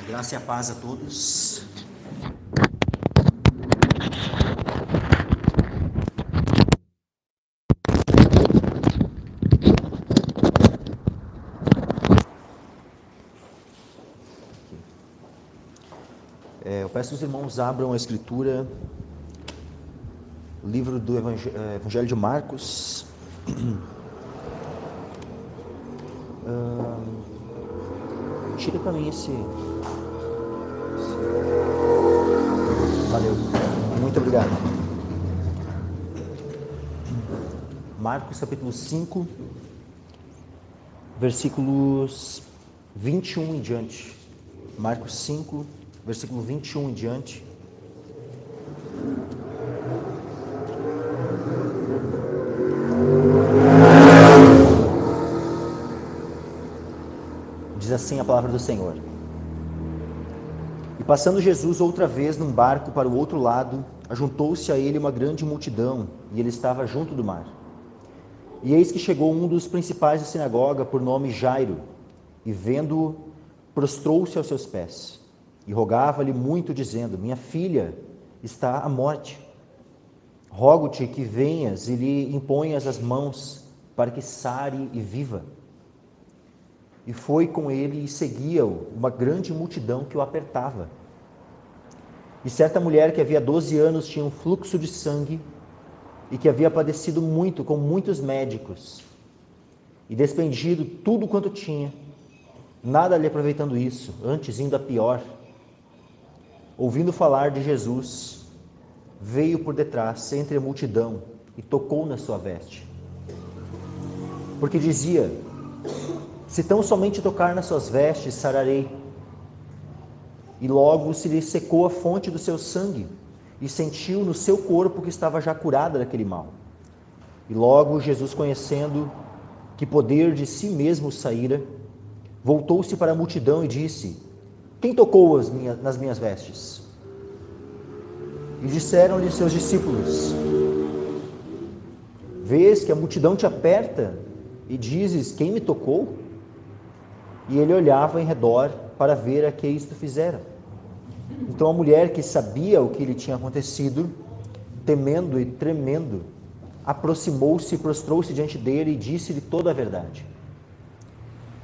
Graça e a paz a todos. Eu peço que os irmãos abram a Escritura, o livro do Evangelho de Marcos. Tira para mim esse. Valeu. Muito obrigado. Marcos capítulo 5, versículos 21 em diante. Marcos 5, versículo 21 em diante. Diz assim a palavra do Senhor. E passando Jesus outra vez num barco para o outro lado, ajuntou-se a ele uma grande multidão, e ele estava junto do mar. E eis que chegou um dos principais da sinagoga, por nome Jairo, e vendo-o, prostrou-se aos seus pés, e rogava-lhe muito, dizendo: Minha filha está à morte. Rogo-te que venhas e lhe imponhas as mãos, para que sare e viva. E foi com ele e seguia-o uma grande multidão que o apertava. E certa mulher que havia 12 anos tinha um fluxo de sangue e que havia padecido muito com muitos médicos e despendido tudo quanto tinha, nada lhe aproveitando isso, antes indo a pior. Ouvindo falar de Jesus, veio por detrás, entre a multidão, e tocou na sua veste. Porque dizia: Se tão somente tocar nas suas vestes, sararei. E logo se lhe secou a fonte do seu sangue, e sentiu no seu corpo que estava já curada daquele mal. E logo Jesus, conhecendo que poder de si mesmo saíra, voltou-se para a multidão e disse: Quem tocou nas minhas vestes? E disseram-lhe seus discípulos: Vês que a multidão te aperta e dizes: Quem me tocou? E ele olhava em redor para ver a que isto fizera. Então a mulher, que sabia o que lhe tinha acontecido, temendo e tremendo, aproximou-se e prostrou-se diante dele e disse-lhe toda a verdade.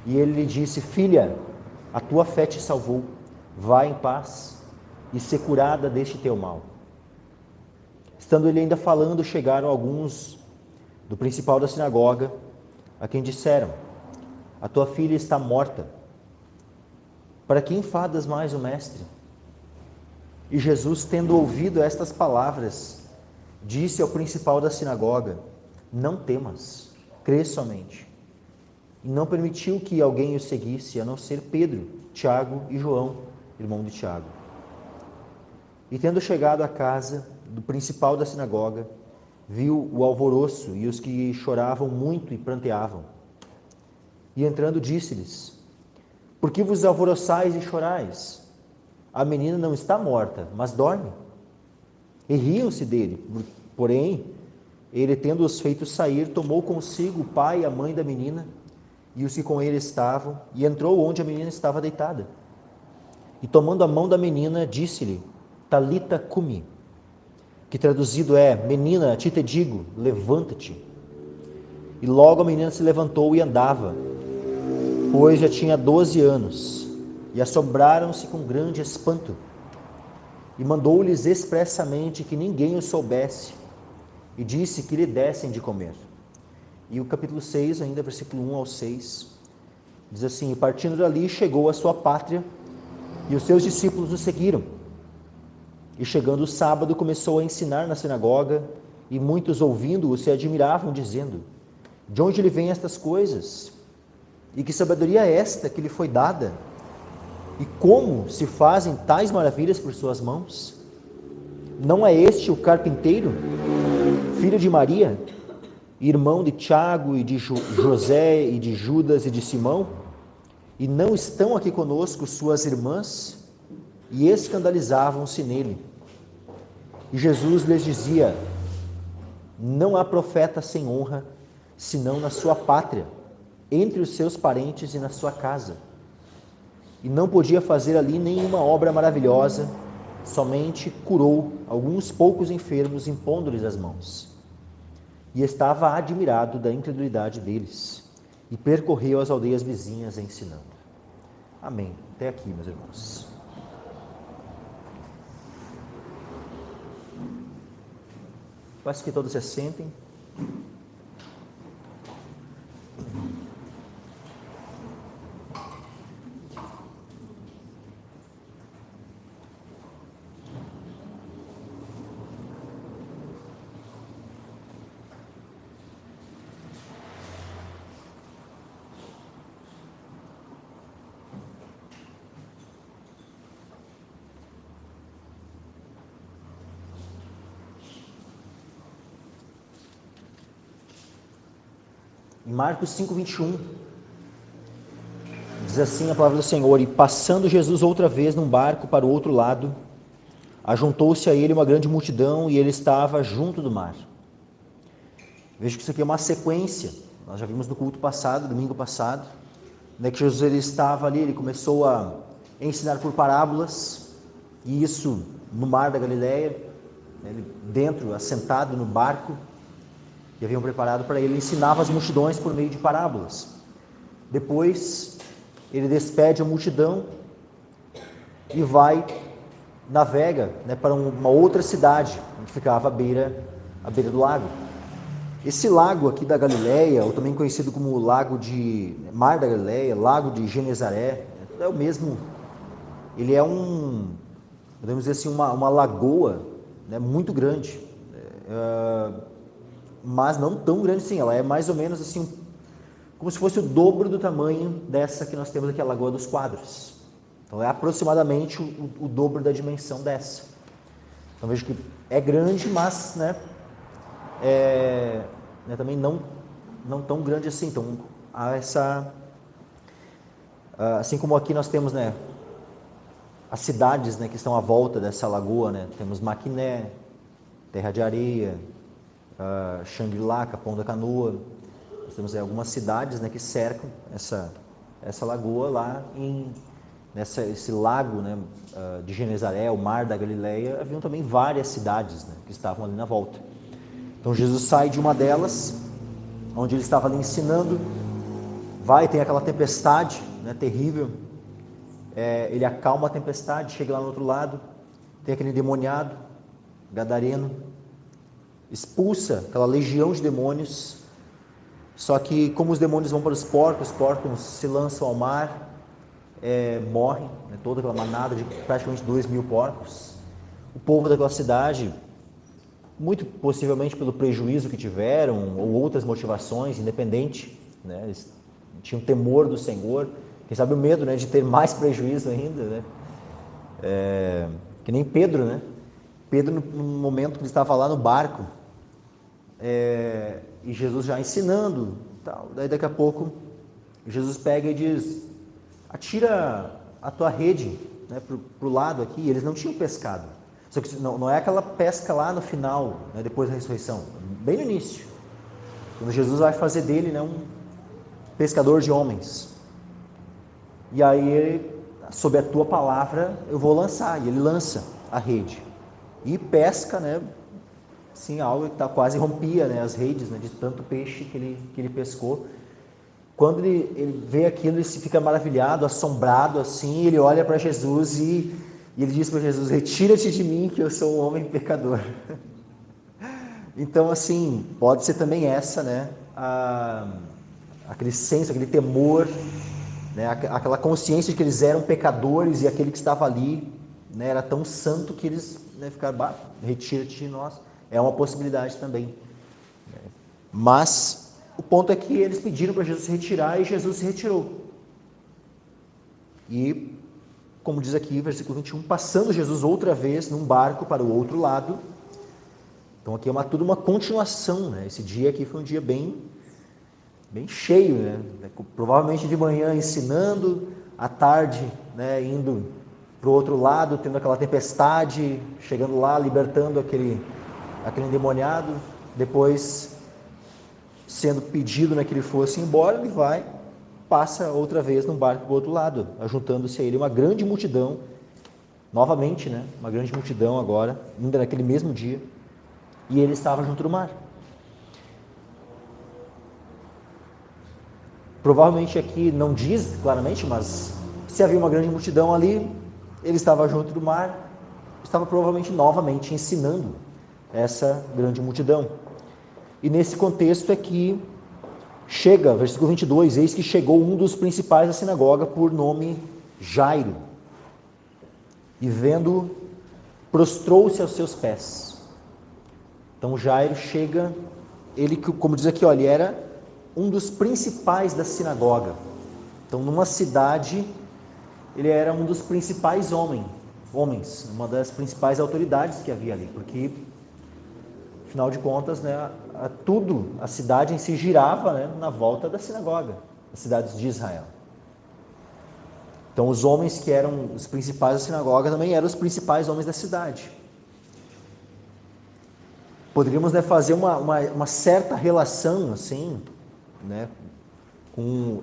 E ele lhe disse: Filha, a tua fé te salvou, vá em paz e ser curada deste teu mal. Estando ele ainda falando, chegaram alguns do principal da sinagoga, a quem disseram: A tua filha está morta. Para que enfadas mais o mestre? E Jesus, tendo ouvido estas palavras, disse ao principal da sinagoga: Não temas, crê somente. E não permitiu que alguém o seguisse, a não ser Pedro, Tiago e João, irmão de Tiago. E tendo chegado à casa do principal da sinagoga, viu o alvoroço e os que choravam muito e pranteavam. E entrando, disse-lhes: Por que vos alvoroçais e chorais? A menina não está morta, mas dorme. E riam-se dele. Porém, ele, tendo-os feito sair, tomou consigo o pai e a mãe da menina e os que com ele estavam, e entrou onde a menina estava deitada. E tomando a mão da menina, disse-lhe: Talita cumi, que traduzido é: Menina, a ti te digo, levanta-te. E logo a menina se levantou e andava, pois já tinha 12 anos, e assombraram-se com grande espanto. E mandou-lhes expressamente que ninguém o soubesse, e disse que lhe dessem de comer. E o capítulo 6, ainda versículo 1 ao 6, diz assim: E partindo dali, chegou à sua pátria, e os seus discípulos o seguiram. E chegando o sábado, começou a ensinar na sinagoga, e muitos ouvindo-o se admiravam, dizendo: De onde lhe vêm estas coisas? E que sabedoria é esta que lhe foi dada? E como se fazem tais maravilhas por suas mãos? Não é este o carpinteiro, filho de Maria, irmão de Tiago e de José e de Judas e de Simão? E não estão aqui conosco suas irmãs? E escandalizavam-se nele. E Jesus lhes dizia: Não há profeta sem honra, senão na sua pátria, entre os seus parentes e na sua casa. e não podia fazer ali nenhuma obra maravilhosa, somente curou alguns poucos enfermos, impondo-lhes as mãos. E estava admirado da incredulidade deles, e percorreu as aldeias vizinhas ensinando. Amém. Até aqui, meus irmãos. Peço que todos se assentem. Em Marcos 5:21, diz assim a palavra do Senhor: E passando Jesus outra vez num barco para o outro lado, ajuntou-se a ele uma grande multidão, e ele estava junto do mar. Veja que isso aqui é uma sequência. Nós já vimos no culto passado, domingo passado, né, que Jesus ele estava ali, ele começou a ensinar por parábolas, e isso no mar da Galileia, né, ele dentro, assentado no barco, que haviam preparado para ele, ensinava as multidões por meio de parábolas. Depois, ele despede a multidão e vai, navega, né, para uma outra cidade, que ficava à beira do lago. Esse lago aqui da Galileia, ou também conhecido como Lago de Mar da Galileia, Lago de Genezaré, é o mesmo. Ele é podemos dizer assim, uma lagoa, né, muito grande. Mas não tão grande assim, ela é mais ou menos assim, como se fosse o dobro do tamanho dessa que nós temos aqui, a Lagoa dos Quadros. Então é aproximadamente o dobro da dimensão dessa. Então vejo que é grande, mas também não tão grande assim. Então há assim como aqui nós temos, né, as cidades, né, que estão à volta dessa lagoa, né, temos Maquiné, Terra de Areia, Xangri-Lá, Capão da Canoa. Nós temos algumas cidades, né, que cercam essa lagoa lá esse lago, né, de Genezaré, o Mar da Galileia. Haviam também várias cidades, né, que estavam ali na volta. Então Jesus sai de uma delas, onde ele estava ali ensinando, tem aquela tempestade, né, terrível, ele acalma a tempestade, chega lá no outro lado, tem aquele endemoniado, gadareno, expulsa aquela legião de demônios. Só que como os demônios vão para os porcos se lançam ao mar, morrem, né, toda aquela manada de praticamente 2.000 porcos. O povo daquela cidade, muito possivelmente pelo prejuízo que tiveram, ou outras motivações, independente, né, eles tinham temor do Senhor, quem sabe o medo, né, de ter mais prejuízo ainda, né? Que nem Pedro, né? Pedro, no momento que ele estava lá no barco, e Jesus já ensinando, tal. Daí daqui a pouco Jesus pega e diz: atira a tua rede, né, pro lado aqui. Eles não tinham pescado, só que não é aquela pesca lá no final, né, depois da ressurreição, bem no início, quando Jesus vai fazer dele, né, um pescador de homens. E aí ele, sob a tua palavra eu vou lançar, e ele lança a rede e pesca, né, sim, algo que quase rompia, né, as redes, né, de tanto peixe que ele pescou. Quando ele vê aquilo, ele se fica maravilhado, assombrado, assim, ele olha para Jesus e ele diz para Jesus: retira-te de mim, que eu sou um homem pecador. Então, assim, pode ser também essa, né, aquele senso, aquele temor, né, aquela consciência de que eles eram pecadores e aquele que estava ali, né, era tão santo que eles, né, ficaram: retira-te de nós. É uma possibilidade também. Mas o ponto é que eles pediram para Jesus se retirar e Jesus se retirou. E, como diz aqui, versículo 21, passando Jesus outra vez num barco para o outro lado. Então aqui é tudo uma continuação, né? Esse dia aqui foi um dia bem cheio, né? Provavelmente de manhã ensinando, à tarde, né, indo para o outro lado, tendo aquela tempestade, chegando lá, libertando aquele endemoniado, depois sendo pedido, né, que ele fosse embora, ele vai, passa outra vez num barco do outro lado, ajuntando-se a ele uma grande multidão, novamente, né? Uma grande multidão agora, ainda naquele mesmo dia, e ele estava junto do mar. Provavelmente aqui não diz claramente, mas se havia uma grande multidão ali, ele estava junto do mar, estava provavelmente novamente ensinando essa grande multidão. E nesse contexto é que chega, versículo 22, eis que chegou um dos principais da sinagoga, por nome Jairo, e vendo, prostrou-se aos seus pés. Então Jairo chega, ele, como diz aqui, olha, ele era um dos principais da sinagoga. Então, numa cidade, ele era um dos principais homens, uma das principais autoridades que havia ali, porque, afinal de contas, né, a cidade em si girava, né, na volta da sinagoga, as cidades de Israel. Então, os homens que eram os principais da sinagoga também eram os principais homens da cidade. Poderíamos, né, fazer uma certa relação, assim, né, com,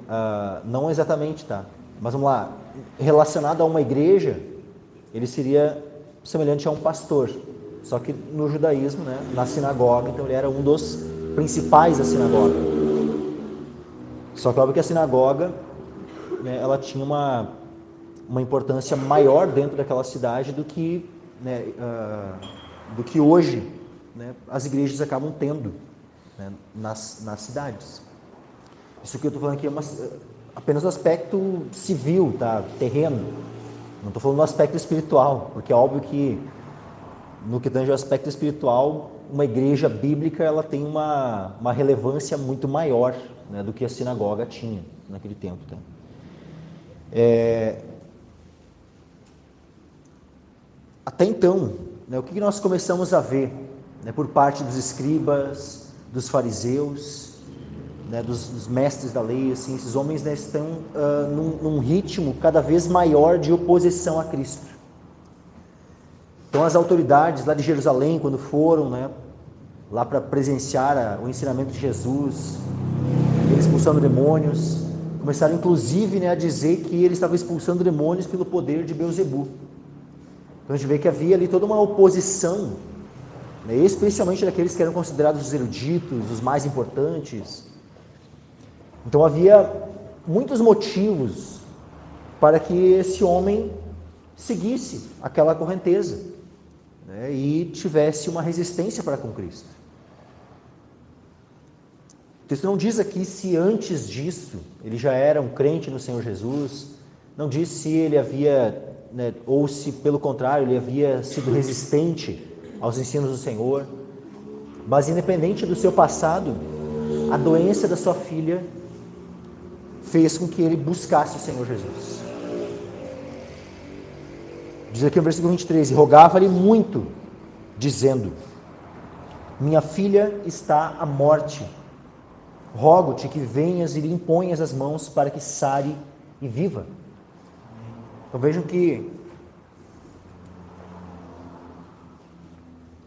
não exatamente, tá? Mas vamos lá, relacionado a uma igreja, ele seria semelhante a um pastor, só que no judaísmo, né, na sinagoga, então ele era um dos principais da sinagoga. Só que óbvio que a sinagoga, né, ela tinha uma importância maior dentro daquela cidade do que, né, do que hoje, né, as igrejas acabam tendo, né, nas cidades. Isso que eu estou falando aqui é apenas no aspecto civil, tá? Terreno. Não estou falando no aspecto espiritual, porque é óbvio que no que tange ao aspecto espiritual, uma igreja bíblica ela tem uma relevância muito maior, né, do que a sinagoga tinha naquele tempo. Tá? Até então, né, o que nós começamos a ver, né, por parte dos escribas, dos fariseus, né, dos mestres da lei, assim, esses homens, né, estão num ritmo cada vez maior de oposição a Cristo. Então as autoridades lá de Jerusalém, quando foram, né, lá para presenciar o ensinamento de Jesus, ele expulsando demônios, começaram inclusive, né, a dizer que ele estava expulsando demônios pelo poder de Beelzebul. Então a gente vê que havia ali toda uma oposição, né, especialmente daqueles que eram considerados os eruditos, os mais importantes. Então havia muitos motivos para que esse homem seguisse aquela correnteza, né, e tivesse uma resistência para com Cristo. O texto não diz aqui se antes disso ele já era um crente no Senhor Jesus, não diz se ele havia, né, ou se pelo contrário ele havia sido resistente aos ensinos do Senhor, mas independente do seu passado, a doença da sua filha fez com que ele buscasse o Senhor Jesus. Diz aqui no versículo 23, e rogava-lhe muito, dizendo, minha filha está à morte, rogo-te que venhas e lhe imponhas as mãos para que sare e viva. Então vejam que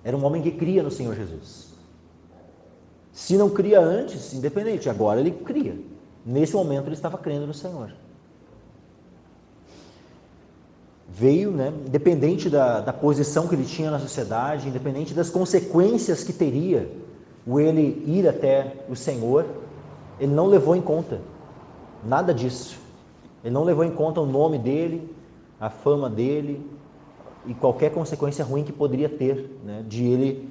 era um homem que cria no Senhor Jesus. Se não cria antes, independente, agora ele cria. Nesse momento ele estava crendo no Senhor. Veio, né, independente da posição que ele tinha na sociedade, independente das consequências que teria o ele ir até o Senhor, ele não levou em conta nada disso. Ele não levou em conta o nome dele, a fama dele e qualquer consequência ruim que poderia ter, né, de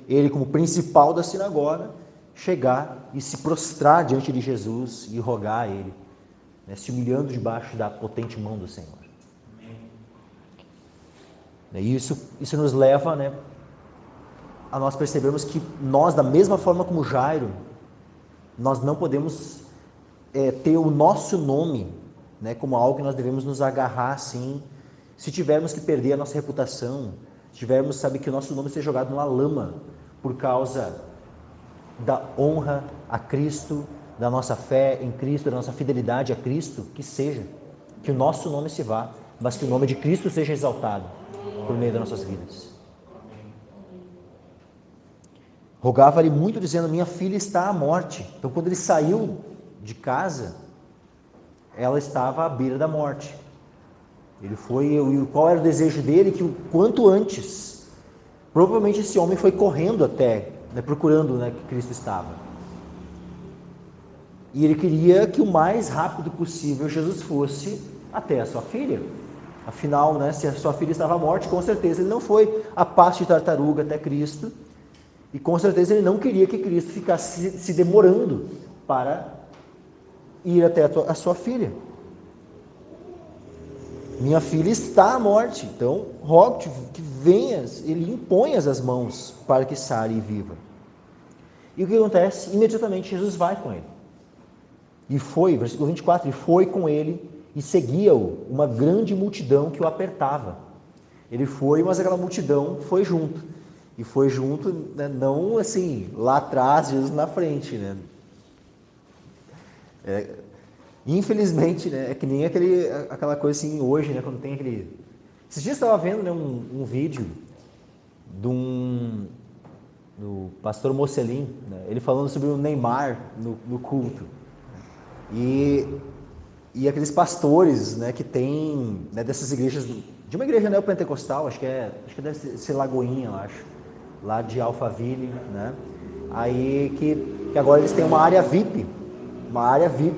ele como principal da sinagoga, chegar e se prostrar diante de Jesus e rogar a ele, né, se humilhando debaixo da potente mão do Senhor. E isso nos leva, né, a nós percebermos que nós, da mesma forma como Jairo, nós não podemos ter o nosso nome, né, como algo que nós devemos nos agarrar assim, se tivermos que perder a nossa reputação, se tivermos, sabe, que o nosso nome seja jogado na lama por causa da honra a Cristo, da nossa fé em Cristo, da nossa fidelidade a Cristo, que seja, que o nosso nome se vá, mas que o nome de Cristo seja exaltado por meio das nossas vidas. Rogava-lhe muito, dizendo, minha filha está à morte. Então, quando ele saiu de casa, ela estava à beira da morte. Ele foi, e qual era o desejo dele? Que o quanto antes, provavelmente esse homem foi correndo até, né, procurando, né, que Cristo estava. E ele queria que o mais rápido possível Jesus fosse até a sua filha. Afinal, né, se a sua filha estava morta, com certeza ele não foi a passo de tartaruga até Cristo. E com certeza ele não queria que Cristo ficasse se demorando para ir até a sua filha. Minha filha está à morte, então rogo-te que venhas, ele imponhas as mãos para que sare e viva. E o que acontece? Imediatamente Jesus vai com ele. E foi, versículo 24, e foi com ele e seguia-o uma grande multidão que o apertava. Ele foi, mas aquela multidão foi junto. E foi junto, né, não assim, lá atrás, Jesus na frente, né? Infelizmente, né, é que nem aquela coisa assim hoje, né, quando tem aquele... Esses dias eu estava vendo, né, um vídeo do pastor Mocelin, né, ele falando sobre o Neymar no culto. E aqueles pastores, né, que tem, né, dessas igrejas, de uma igreja neopentecostal, acho que deve ser Lagoinha, eu acho, lá de Alphaville, né? Aí que agora eles têm uma área VIP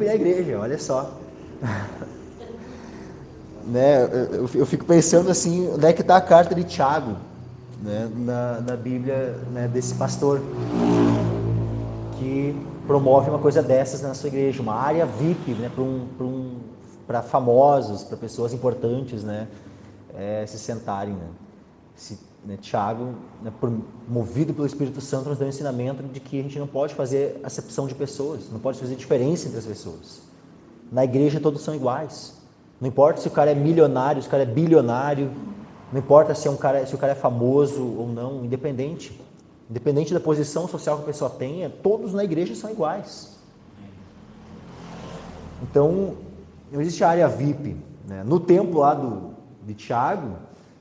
na igreja, olha só. Né, eu fico pensando assim, onde é que está a carta de Tiago, né, na Bíblia, né, desse pastor que promove uma coisa dessas na sua igreja, uma área VIP, né, para famosos, para pessoas importantes, né, se sentarem, né. Tiago, né, movido pelo Espírito Santo, nos dá um ensinamento de que a gente não pode fazer acepção de pessoas, não pode fazer diferença entre as pessoas. Na igreja todos são iguais. Não importa se o cara é milionário, se o cara é bilionário, não importa se o cara é famoso ou não, independente da posição social que a pessoa tenha, todos na igreja são iguais. Então, não existe a área VIP, né? No templo lá de Tiago,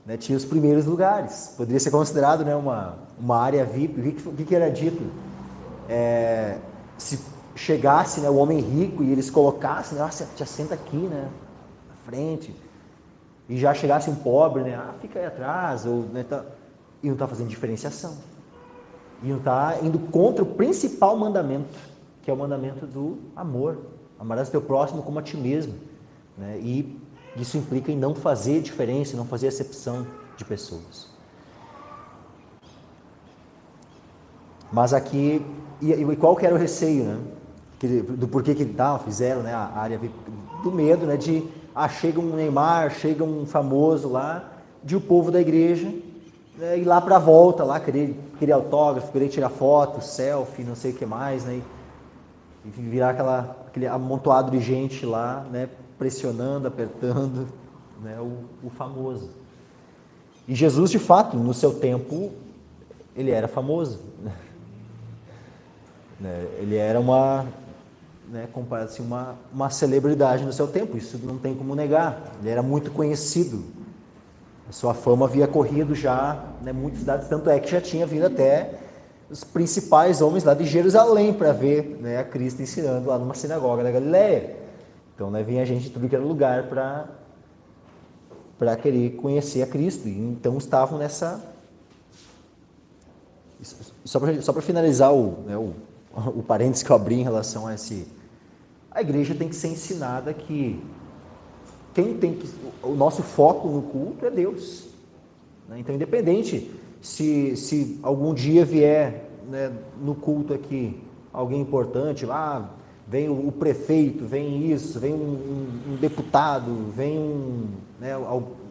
né, tinha os primeiros lugares. Poderia ser considerado, né, uma área VIP. O que era dito? Se chegasse, né, o homem rico e eles colocassem, nossa, te assenta aqui, né, na frente, e já chegasse um pobre, né, fica aí atrás, ou, né, e não está fazendo diferenciação. E não está indo contra o principal mandamento, que é o mandamento do amor. Amarás o teu próximo como a ti mesmo, né? E isso implica em não fazer diferença, não fazer acepção de pessoas. Mas aqui, e qual que era o receio, né? Do porquê que fizeram, né, a área do medo, né, de chega um Neymar, chega um famoso lá, de o povo da igreja, né, ir lá para a volta, lá, querer autógrafo, querer tirar foto, selfie, não sei o que mais, né, e virar aquele amontoado de gente lá, né, pressionando, apertando, né, o famoso. E Jesus, de fato, no seu tempo, ele era famoso, né, ele era comparado assim, uma celebridade no seu tempo, isso não tem como negar. Ele era muito conhecido, a sua fama havia corrido já, né, muitas cidades, tanto é que já tinha vindo até os principais homens lá de Jerusalém para ver, né, a Cristo ensinando lá numa sinagoga da Galileia. Então, né, vinha gente de tudo que era lugar para querer conhecer a Cristo, e então estavam nessa... Só para finalizar o parênteses que eu abri em relação a esse... A igreja tem que ser ensinada que o nosso foco no culto é Deus, né? Então, independente se algum dia vier, né, no culto aqui alguém importante, vem o prefeito, vem isso, vem um deputado, vem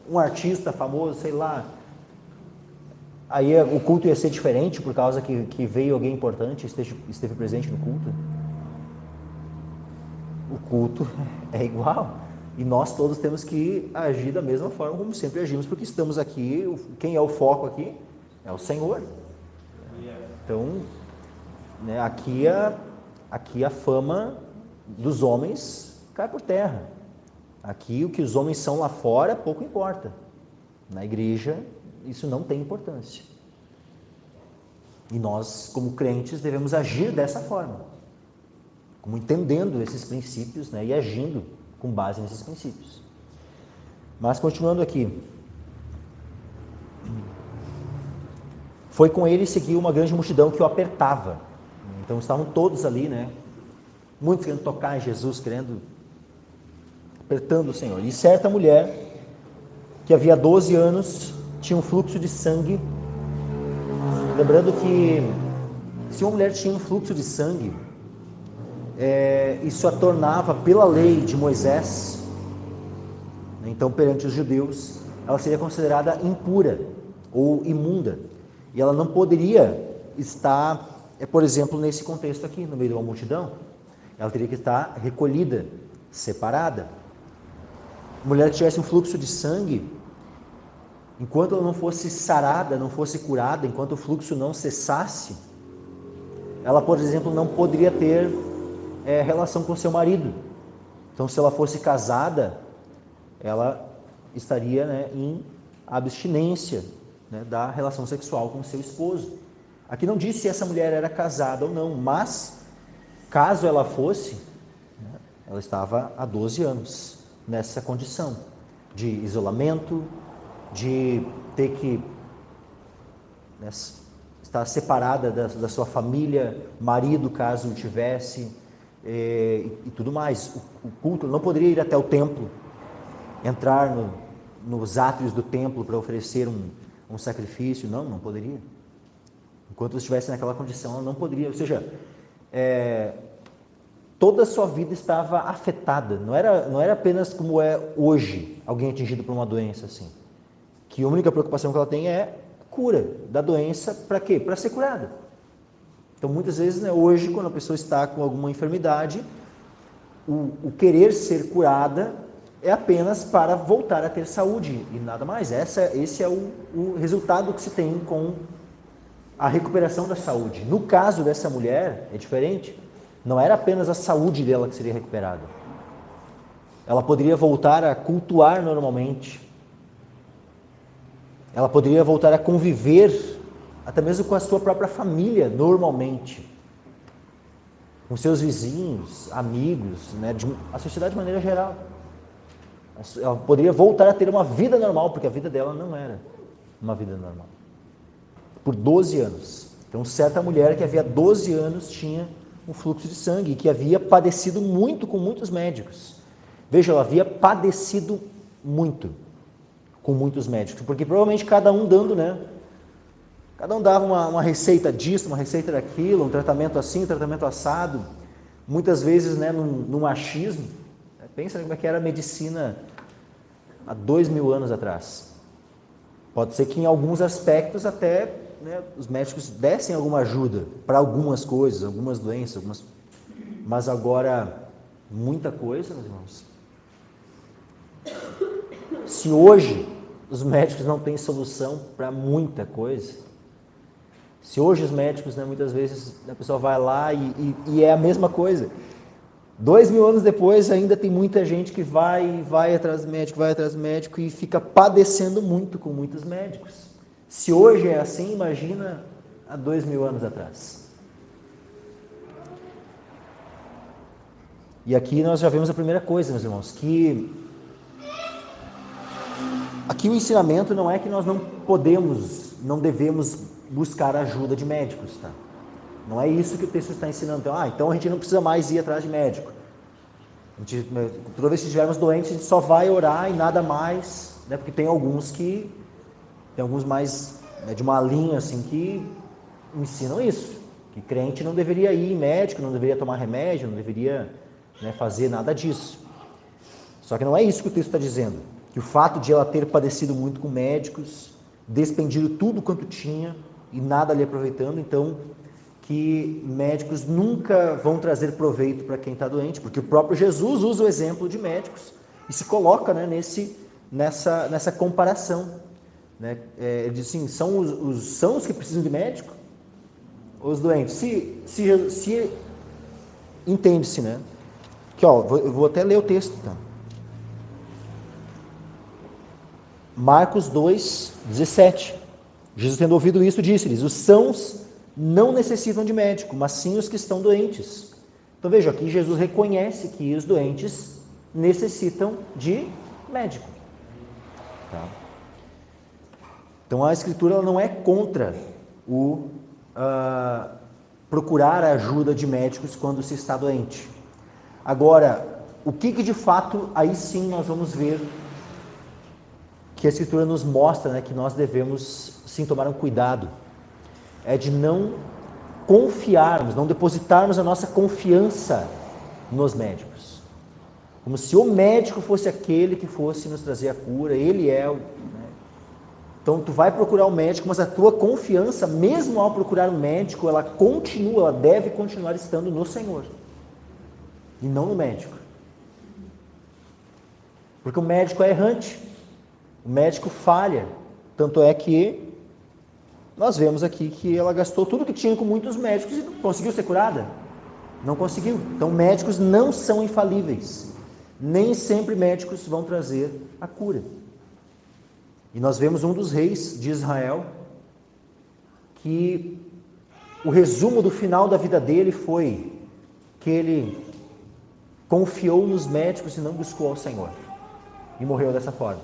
um artista famoso, sei lá, aí o culto ia ser diferente por causa que veio alguém importante e esteve presente no culto? O culto é igual. E nós todos temos que agir da mesma forma como sempre agimos, porque estamos aqui, quem é o foco aqui? É o Senhor. Então, né, aqui a fama dos homens cai por terra. Aqui o que os homens são lá fora pouco importa. Na igreja isso não tem importância. E nós, como crentes, devemos agir dessa forma, como entendendo esses princípios, né, e agindo com base nesses princípios. Mas continuando aqui. Foi com ele seguir uma grande multidão que o apertava. Então estavam todos ali, né? Muitos querendo tocar em Jesus, apertando o Senhor. E certa mulher, que havia 12 anos, tinha um fluxo de sangue. Lembrando que se uma mulher tinha um fluxo de sangue, isso a tornava, pela lei de Moisés, então perante os judeus, ela seria considerada impura ou imunda. E ela não poderia estar, por exemplo, nesse contexto aqui, no meio de uma multidão. Ela teria que estar recolhida, separada. A mulher que tivesse um fluxo de sangue, enquanto ela não fosse sarada, não fosse curada, enquanto o fluxo não cessasse, ela, por exemplo, não poderia ter relação com seu marido. Então, se ela fosse casada, ela estaria, né, em abstinência, né, da relação sexual com seu esposo. Aqui não diz se essa mulher era casada ou não, mas caso ela fosse, né, ela estava há 12 anos nessa condição de isolamento, de ter que, né, estar separada da sua família, marido caso o tivesse, e tudo mais. O culto não poderia ir até o templo, entrar nos átrios do templo para oferecer um sacrifício, não poderia. Enquanto estivesse naquela condição, ela não poderia, ou seja, toda a sua vida estava afetada, não era apenas como é hoje, alguém atingido por uma doença assim, que a única preocupação que ela tem é cura da doença, para quê? Para ser curada. Então muitas vezes, né, hoje, quando a pessoa está com alguma enfermidade, o querer ser curada é apenas para voltar a ter saúde e nada mais. Esse é o resultado que se tem com a recuperação da saúde. No caso dessa mulher, é diferente. Não era apenas a saúde dela que seria recuperada. Ela poderia voltar a cultuar normalmente. Ela poderia voltar a conviver, até mesmo com a sua própria família, normalmente. Com seus vizinhos, amigos, né, a sociedade de maneira geral. Ela poderia voltar a ter uma vida normal, porque a vida dela não era uma vida normal. Por 12 anos. Então, certa mulher que havia 12 anos tinha um fluxo de sangue, que havia padecido muito com muitos médicos. Veja, ela havia padecido muito com muitos médicos, porque provavelmente cada um dando, né? Cada um dava uma receita disso, uma receita daquilo, um tratamento assim, um tratamento assado. Muitas vezes, né, num achismo. Pensa como é que era a medicina há 2000 anos atrás. Pode ser que em alguns aspectos até, né, os médicos dessem alguma ajuda para algumas coisas, algumas doenças, mas agora muita coisa, meus irmãos. Se hoje os médicos não têm solução para muita coisa, se hoje os médicos, né, muitas vezes a pessoa vai lá e é a mesma coisa. 2000 anos depois ainda tem muita gente que vai atrás do médico e fica padecendo muito com muitos médicos. Se hoje é assim, imagina há 2000 anos atrás. E aqui nós já vemos a primeira coisa, meus irmãos, que aqui o ensinamento não é que nós não devemos buscar ajuda de médicos, tá? Não é isso que o texto está ensinando. Então a gente não precisa mais ir atrás de médico. Toda vez que estivermos doentes, a gente só vai orar e nada mais, né? Porque tem alguns mais, né, de uma linha assim que ensinam isso, que crente não deveria ir em médico, não deveria tomar remédio, não deveria, né, fazer nada disso. Só que não é isso que o texto está dizendo, que o fato de ela ter padecido muito com médicos, despendido tudo quanto tinha e nada ali aproveitando, então que médicos nunca vão trazer proveito para quem está doente, porque o próprio Jesus usa o exemplo de médicos e se coloca, né, nessa comparação, né? Ele diz assim, são os que precisam de médico? Ou os doentes? Se entende-se, né? Aqui, ó, eu vou até ler o texto, tá? Marcos 2, 17. Jesus, tendo ouvido isso, disse-lhes: os sãos não necessitam de médico, mas sim os que estão doentes. Então veja, aqui Jesus reconhece que os doentes necessitam de médico. Tá? Então a Escritura ela não é contra o procurar a ajuda de médicos quando se está doente. Agora, o que de fato, aí sim nós vamos ver que a Escritura nos mostra, né, que nós devemos sim tomar um cuidado, é de não confiarmos, não depositarmos a nossa confiança nos médicos. Como se o médico fosse aquele que fosse nos trazer a cura, ele é o... Então, tu vai procurar um médico, mas a tua confiança, mesmo ao procurar um médico, ela deve continuar estando no Senhor, e não no médico. Porque o médico é errante, o médico falha, tanto é que nós vemos aqui que ela gastou tudo que tinha com muitos médicos e não conseguiu ser curada. Não conseguiu. Então, médicos não são infalíveis. Nem sempre médicos vão trazer a cura. E nós vemos um dos reis de Israel que o resumo do final da vida dele foi que ele confiou nos médicos e não buscou ao Senhor. E morreu dessa forma.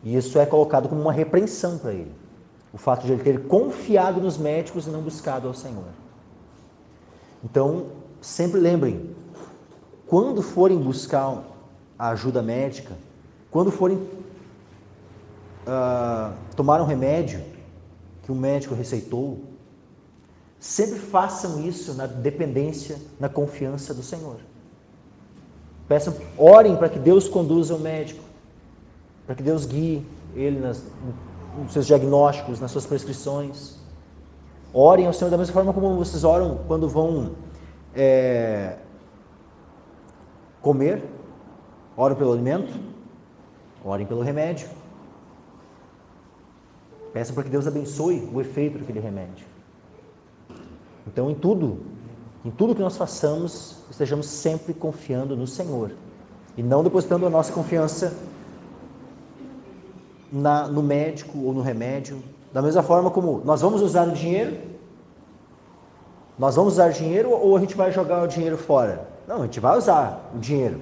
E isso é colocado como uma repreensão para ele. O fato de ele ter confiado nos médicos e não buscado ao Senhor. Então, sempre lembrem, quando forem buscar a ajuda médica, quando forem tomar um remédio que o médico receitou, sempre façam isso na dependência, na confiança do Senhor. Peçam, orem para que Deus conduza o médico, para que Deus guie ele nos seus diagnósticos, nas suas prescrições. Orem ao Senhor da mesma forma como vocês oram quando vão comer. Orem pelo alimento, orem pelo remédio. Peçam para que Deus abençoe o efeito daquele remédio. Então, em tudo que nós façamos, estejamos sempre confiando no Senhor e não depositando a nossa confiança no médico ou no remédio. Da mesma forma como nós vamos usar o dinheiro, ou a gente vai jogar o dinheiro fora? Não, a gente vai usar o dinheiro.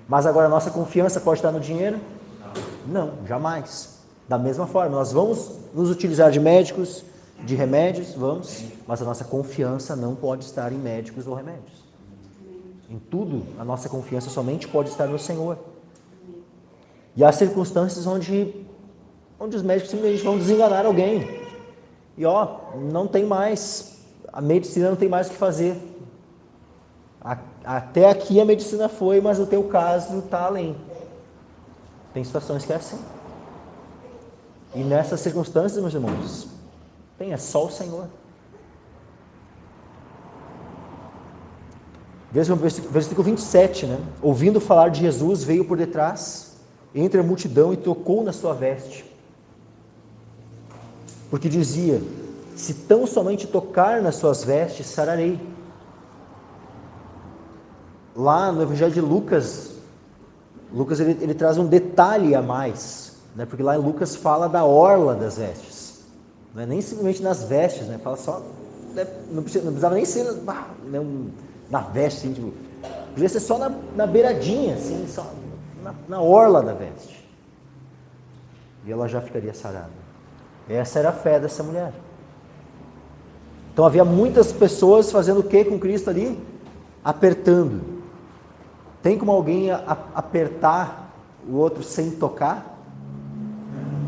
Mas agora a nossa confiança pode estar no dinheiro? Não, jamais. Da mesma forma, nós vamos nos utilizar de médicos, de remédios, mas a nossa confiança não pode estar em médicos ou remédios. Em tudo, a nossa confiança somente pode estar no Senhor. E há circunstâncias onde os médicos simplesmente vão desenganar alguém. E não tem mais, a medicina não tem mais o que fazer. Até aqui a medicina foi, mas o teu caso está além. Tem situações que é assim. E nessas circunstâncias, meus irmãos, é só o Senhor. Versículo 27, né? Ouvindo falar de Jesus, veio por detrás, entre a multidão e tocou na sua veste. Porque dizia, se tão somente tocar nas suas vestes, sararei. Lá no Evangelho de Lucas ele traz um detalhe a mais, né? Porque lá em Lucas fala da orla das vestes. Não é nem simplesmente nas vestes, né? Fala só, não precisava nem ser na veste, assim, tipo, podia ser só na beiradinha, assim, só na orla da veste. E ela já ficaria sarada. Essa era a fé dessa mulher. Então havia muitas pessoas fazendo o que com Cristo ali? Apertando. Tem como alguém apertar o outro sem tocar?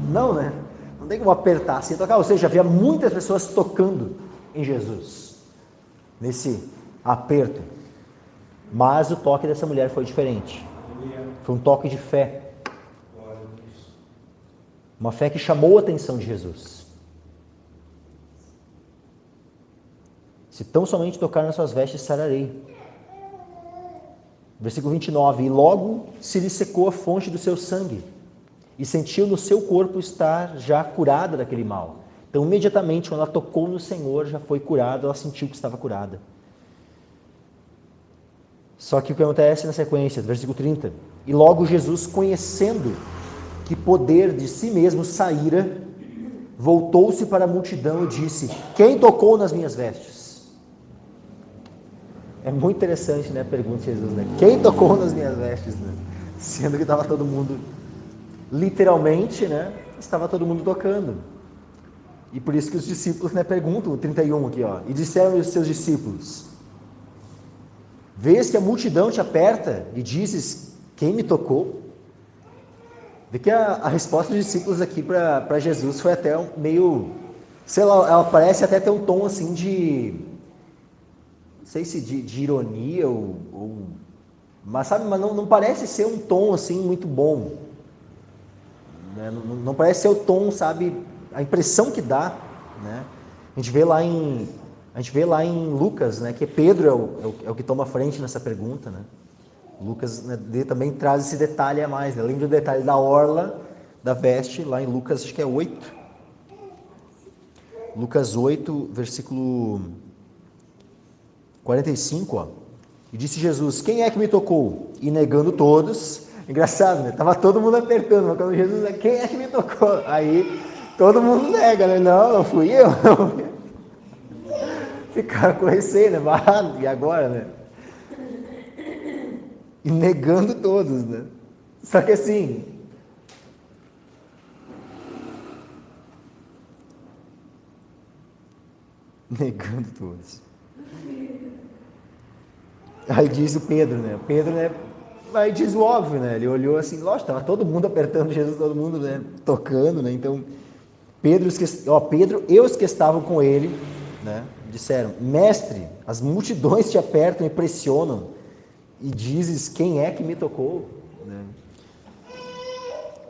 Não, né? Não tem como apertar sem tocar. Ou seja, havia muitas pessoas tocando em Jesus, nesse aperto. Mas o toque dessa mulher foi diferente. Foi um toque de fé. Uma fé que chamou a atenção de Jesus. Se tão somente tocar nas suas vestes, sararei. Versículo 29. E logo se lhe secou a fonte do seu sangue, e sentiu no seu corpo estar já curada daquele mal. Então, imediatamente, quando ela tocou no Senhor, já foi curada, ela sentiu que estava curada. Só que o que acontece na sequência, versículo 30. E logo Jesus, conhecendo que poder de si mesmo saíra, voltou-se para a multidão e disse, quem tocou nas minhas vestes? É muito interessante, né, a pergunta de Jesus, né? Quem tocou nas minhas vestes, né? Sendo que estava todo mundo, literalmente, né? Estava todo mundo tocando. E por isso que os discípulos, né, perguntam, o 31 aqui, ó. E disseram os seus discípulos: vês que a multidão te aperta e dizes, quem me tocou? Vê que a resposta dos discípulos aqui para Jesus foi até meio, sei lá, ela parece até ter um tom assim de, não sei se de ironia mas sabe, mas não parece ser um tom assim muito bom, né? Não parece ser o tom, sabe, a impressão que dá, né? A gente vê lá em Lucas, né, que Pedro é o que toma frente nessa pergunta, né? Lucas, né, também traz esse detalhe a mais, né? Lembra do detalhe da orla da veste, lá em Lucas, acho que é 8. Lucas 8, versículo 45, ó. E disse Jesus, quem é que me tocou? E negando todos, engraçado, né? Tava todo mundo apertando, mas quando Jesus, quem é que me tocou? Aí todo mundo nega, né? Não fui eu. Ficaram com receio, né? E agora, né? E negando todos, né? Só que assim, negando todos. Aí diz o Pedro, né? Pedro, né? Aí diz o óbvio, né? Ele olhou assim, lógico, estava todo mundo apertando Jesus, todo mundo, né, tocando, né? Então, Pedro e os que estavam com ele, né, disseram, mestre, as multidões te apertam e pressionam, e dizes, quem é que me tocou? Né?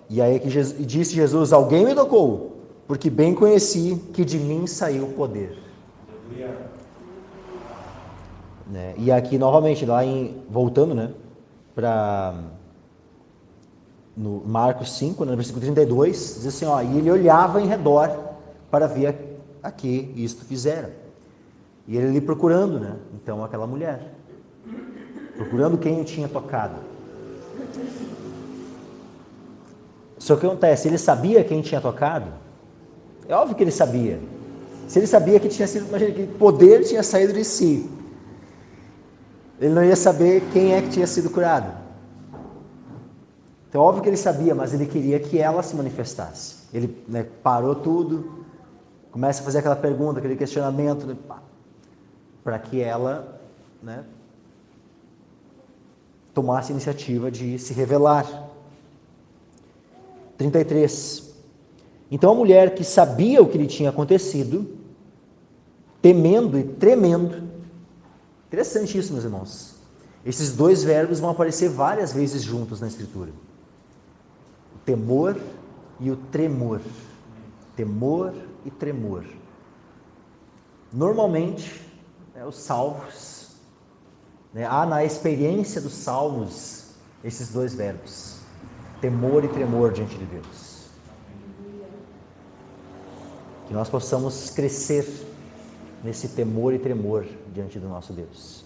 E aí disse Jesus, alguém me tocou, porque bem conheci que de mim saiu o poder. Né? E aqui novamente, voltando, né, para no Marcos 5, no versículo 32, diz assim, ó, e ele olhava em redor para ver a que isto fizera. E ele ali procurando, né, então aquela mulher, procurando quem o tinha tocado. Só que acontece, ele sabia quem tinha tocado? É óbvio que ele sabia. Se ele sabia que tinha sido, imagina, que poder tinha saído de si, ele não ia saber quem é que tinha sido curado. Então, óbvio que ele sabia, mas ele queria que ela se manifestasse. Ele, né, parou tudo, começa a fazer aquela pergunta, aquele questionamento, né, para que ela, né, tomasse a iniciativa de se revelar. 33. Então a mulher que sabia o que lhe tinha acontecido, temendo e tremendo, interessante isso, meus irmãos. Esses dois verbos vão aparecer várias vezes juntos na Escritura. O temor e o tremor. Temor e tremor. Normalmente, os salvos, né, há na experiência dos salmos esses dois verbos. Temor e tremor diante de Deus. Que nós possamos crescer nesse temor e tremor diante do nosso Deus.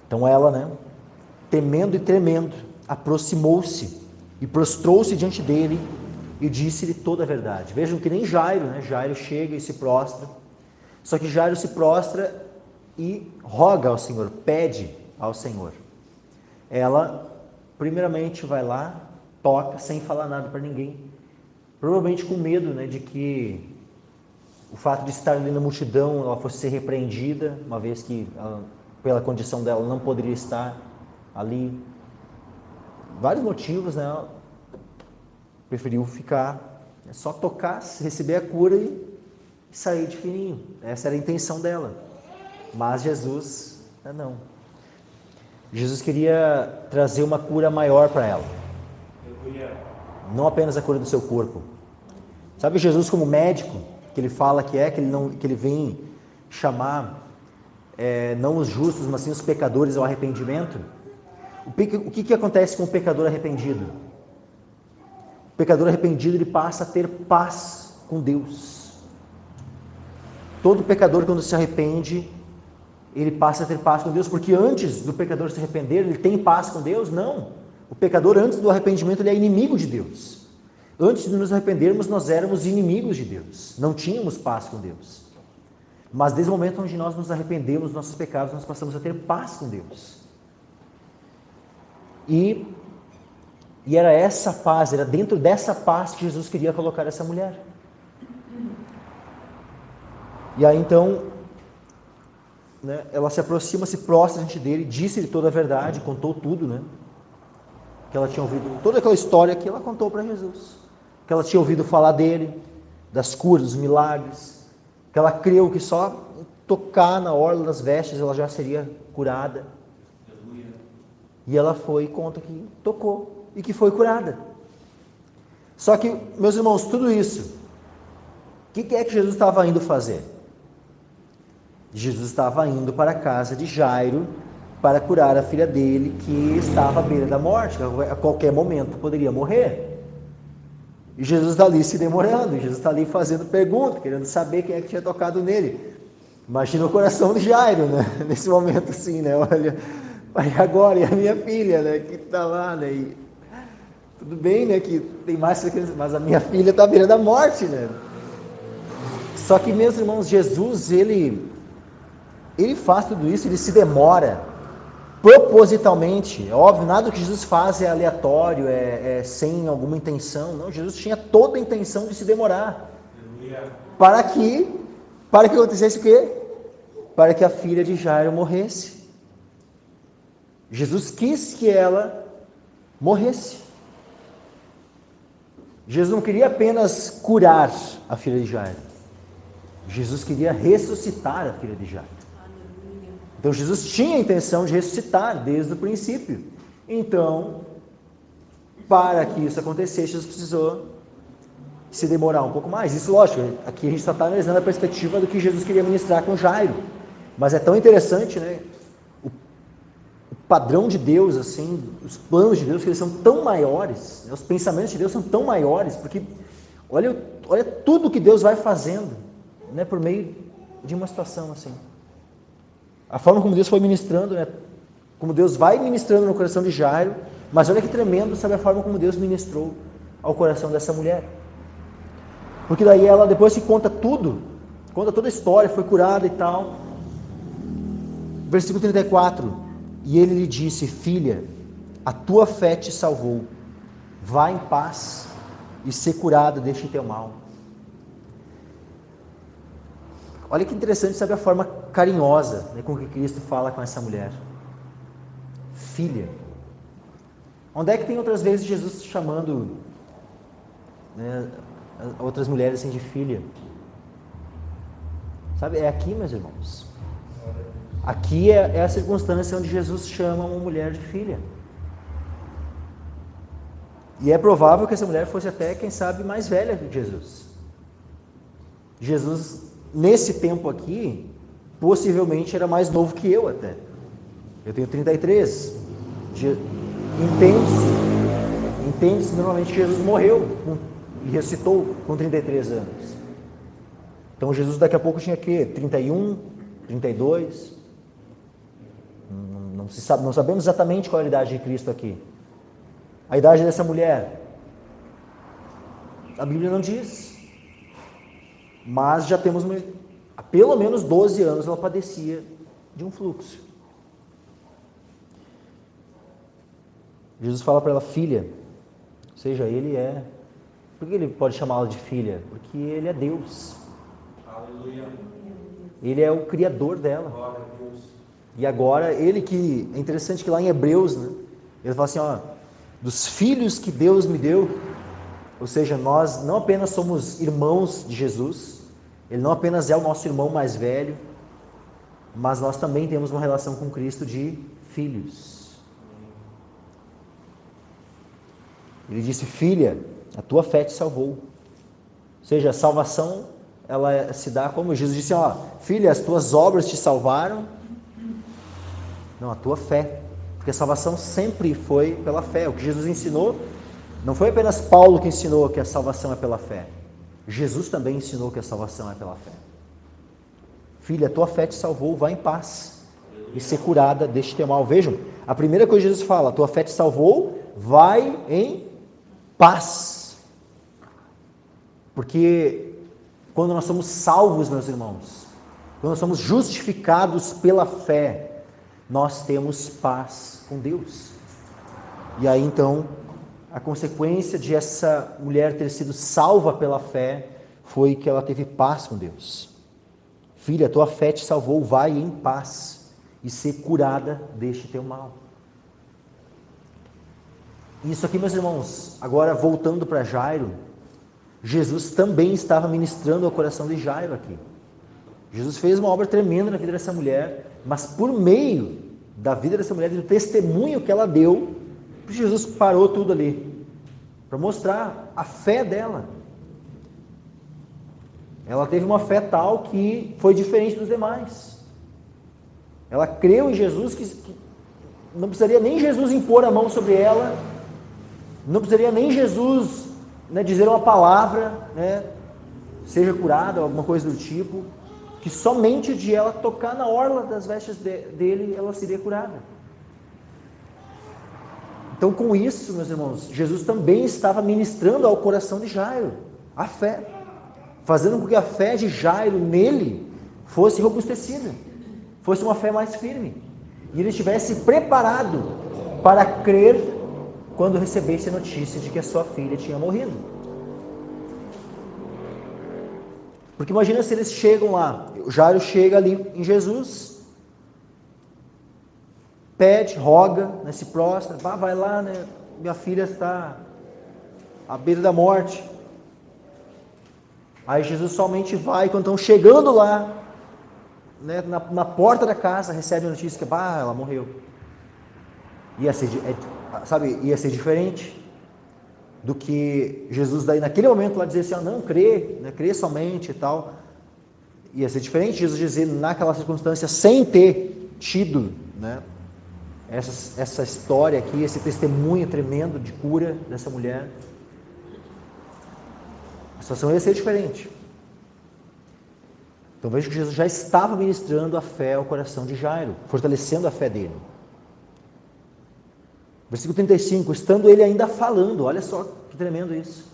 Então ela, né, temendo e tremendo, aproximou-se e prostrou-se diante dele e disse-lhe toda a verdade. Vejam que nem Jairo, né? Jairo chega e se prostra. Só que Jairo se prostra e roga ao Senhor, pede ao Senhor. Ela, primeiramente, vai lá, toca, sem falar nada para ninguém. Provavelmente com medo, né, de que o fato de estar ali na multidão, ela fosse ser repreendida, uma vez que ela, pela condição dela, não poderia estar ali. Vários motivos, né? Ela preferiu ficar, só tocar, receber a cura e sair de fininho. Essa era a intenção dela. Mas Jesus, não. Jesus queria trazer uma cura maior para ela. Não apenas a cura do seu corpo. Sabe Jesus como médico, que ele fala que ele vem chamar não os justos, mas sim os pecadores ao arrependimento? O que acontece com o pecador arrependido? O pecador arrependido, ele passa a ter paz com Deus. Todo pecador, quando se arrepende, ele passa a ter paz com Deus, porque antes do pecador se arrepender, ele tem paz com Deus? Não. O pecador, antes do arrependimento, ele é inimigo de Deus. Antes de nos arrependermos, nós éramos inimigos de Deus. Não tínhamos paz com Deus. Mas desde o momento onde nós nos arrependemos dos nossos pecados, nós passamos a ter paz com Deus. E era essa paz, era dentro dessa paz que Jesus queria colocar essa mulher. E aí então, né, ela se aproxima, se prostra diante dele, disse-lhe toda a verdade, contou tudo, né? Que ela tinha ouvido, toda aquela história que ela contou para Jesus. Que ela tinha ouvido falar dele, das curas, dos milagres. Que ela creu que só tocar na orla das vestes ela já seria curada. E ela foi e conta que tocou e que foi curada. Só que, meus irmãos, tudo isso, o que é que Jesus estava indo fazer? Jesus estava indo para a casa de Jairo para curar a filha dele, que estava à beira da morte, que a qualquer momento poderia morrer. E Jesus está ali se demorando, Jesus está ali fazendo pergunta, querendo saber quem é que tinha tocado nele. Imagina o coração de Jairo, né? Nesse momento assim, né? Olha, pai, agora, e a minha filha, né? Que está lá, né? E tudo bem, né? Que tem mais, mas a minha filha está à beira da morte, né? Só que, meus irmãos, Jesus, ele faz tudo isso, ele se demora propositalmente. É óbvio, nada que Jesus faz é aleatório, é sem alguma intenção. Não, Jesus tinha toda a intenção de se demorar. Para que acontecesse o quê? Para que a filha de Jairo morresse. Jesus quis que ela morresse. Jesus não queria apenas curar a filha de Jairo. Jesus queria ressuscitar a filha de Jairo. Então Jesus tinha a intenção de ressuscitar desde o princípio. Então, para que isso acontecesse, Jesus precisou se demorar um pouco mais. Isso, lógico, aqui a gente só está analisando a perspectiva do que Jesus queria ministrar com Jairo. Mas é tão interessante, né? O padrão de Deus, assim, os planos de Deus, que eles são tão maiores, né? Os pensamentos de Deus são tão maiores, porque olha tudo que Deus vai fazendo, né? Por meio de uma situação assim. A forma como Deus foi ministrando, né? Como Deus vai ministrando no coração de Jairo, mas olha que tremendo, sabe a forma como Deus ministrou ao coração dessa mulher. Porque daí ela, depois que conta tudo, conta toda a história, foi curada e tal. Versículo 34, e ele lhe disse: filha, a tua fé te salvou, vá em paz e ser curada deste teu mal. Olha que interessante, sabe a forma carinhosa, né, com que Cristo fala com essa mulher. Filha. Onde é que tem outras vezes Jesus chamando, né, outras mulheres assim de filha? Sabe, é aqui, meus irmãos. Aqui é a circunstância onde Jesus chama uma mulher de filha. E é provável que essa mulher fosse até, quem sabe, mais velha que Jesus. Jesus, nesse tempo aqui, possivelmente era mais novo que eu até. Eu tenho 33. Entende-se normalmente que Jesus morreu e ressuscitou com 33 anos. Então Jesus daqui a pouco tinha o quê? 31, 32. Não sabemos exatamente qual é a idade de Cristo aqui. A idade dessa mulher, a Bíblia não diz. Mas já temos há pelo menos 12 anos ela padecia de um fluxo. Jesus fala para ela, filha. Ou seja, ele é... Por que ele pode chamá-la de filha? Porque ele é Deus. Aleluia. Ele é o Criador dela. Glória a Deus. E agora, ele que... É interessante que lá em Hebreus, né, ele fala assim, ó, dos filhos que Deus me deu, ou seja, nós não apenas somos irmãos de Jesus, ele não apenas é o nosso irmão mais velho, mas nós também temos uma relação com Cristo de filhos. Ele disse, filha, a tua fé te salvou. Ou seja, a salvação, ela se dá como Jesus disse, ó, filha, as tuas obras te salvaram. Não, a tua fé. Porque a salvação sempre foi pela fé. O que Jesus ensinou, não foi apenas Paulo que ensinou que a salvação é pela fé. Jesus também ensinou que a salvação é pela fé. Filha, a tua fé te salvou, vá em paz e ser curada deste teu mal. Vejam, a primeira coisa que Jesus fala, a tua fé te salvou, vai em paz. Porque quando nós somos salvos, meus irmãos, quando nós somos justificados pela fé, nós temos paz com Deus. E aí então, a consequência de essa mulher ter sido salva pela fé foi que ela teve paz com Deus. Filha, tua fé te salvou, vai em paz e ser curada deste teu mal. Isso aqui, meus irmãos, agora voltando para Jairo, Jesus também estava ministrando ao coração de Jairo aqui. Jesus fez uma obra tremenda na vida dessa mulher, mas por meio da vida dessa mulher, do testemunho que ela deu, Jesus parou tudo ali, para mostrar a fé dela. Ela teve uma fé tal que foi diferente dos demais. Ela creu em Jesus, que não precisaria nem Jesus impor a mão sobre ela, não precisaria nem Jesus, né, dizer uma palavra, né, seja curada, alguma coisa do tipo, que somente de ela tocar na orla das vestes dele, ela seria curada. Então, com isso, meus irmãos, Jesus também estava ministrando ao coração de Jairo a fé, fazendo com que a fé de Jairo nele fosse robustecida, fosse uma fé mais firme, e ele estivesse preparado para crer quando recebesse a notícia de que a sua filha tinha morrido. Porque imagina se eles chegam lá, Jairo chega ali em Jesus, pede, roga, né, se prostra, vai lá, né, minha filha está à beira da morte. Aí Jesus somente vai, quando estão chegando lá, né, na porta da casa, recebe a notícia que ela morreu. Ia ser diferente do que Jesus daí naquele momento lá dizer assim, não, crê, né, crê somente e tal. Ia ser diferente Jesus dizer naquela circunstância, sem ter tido, né, essa história aqui, esse testemunho tremendo de cura dessa mulher. A situação ia ser diferente. Então veja que Jesus já estava ministrando a fé ao coração de Jairo, fortalecendo a fé dele. Versículo 35, estando ele ainda falando, olha só que tremendo isso.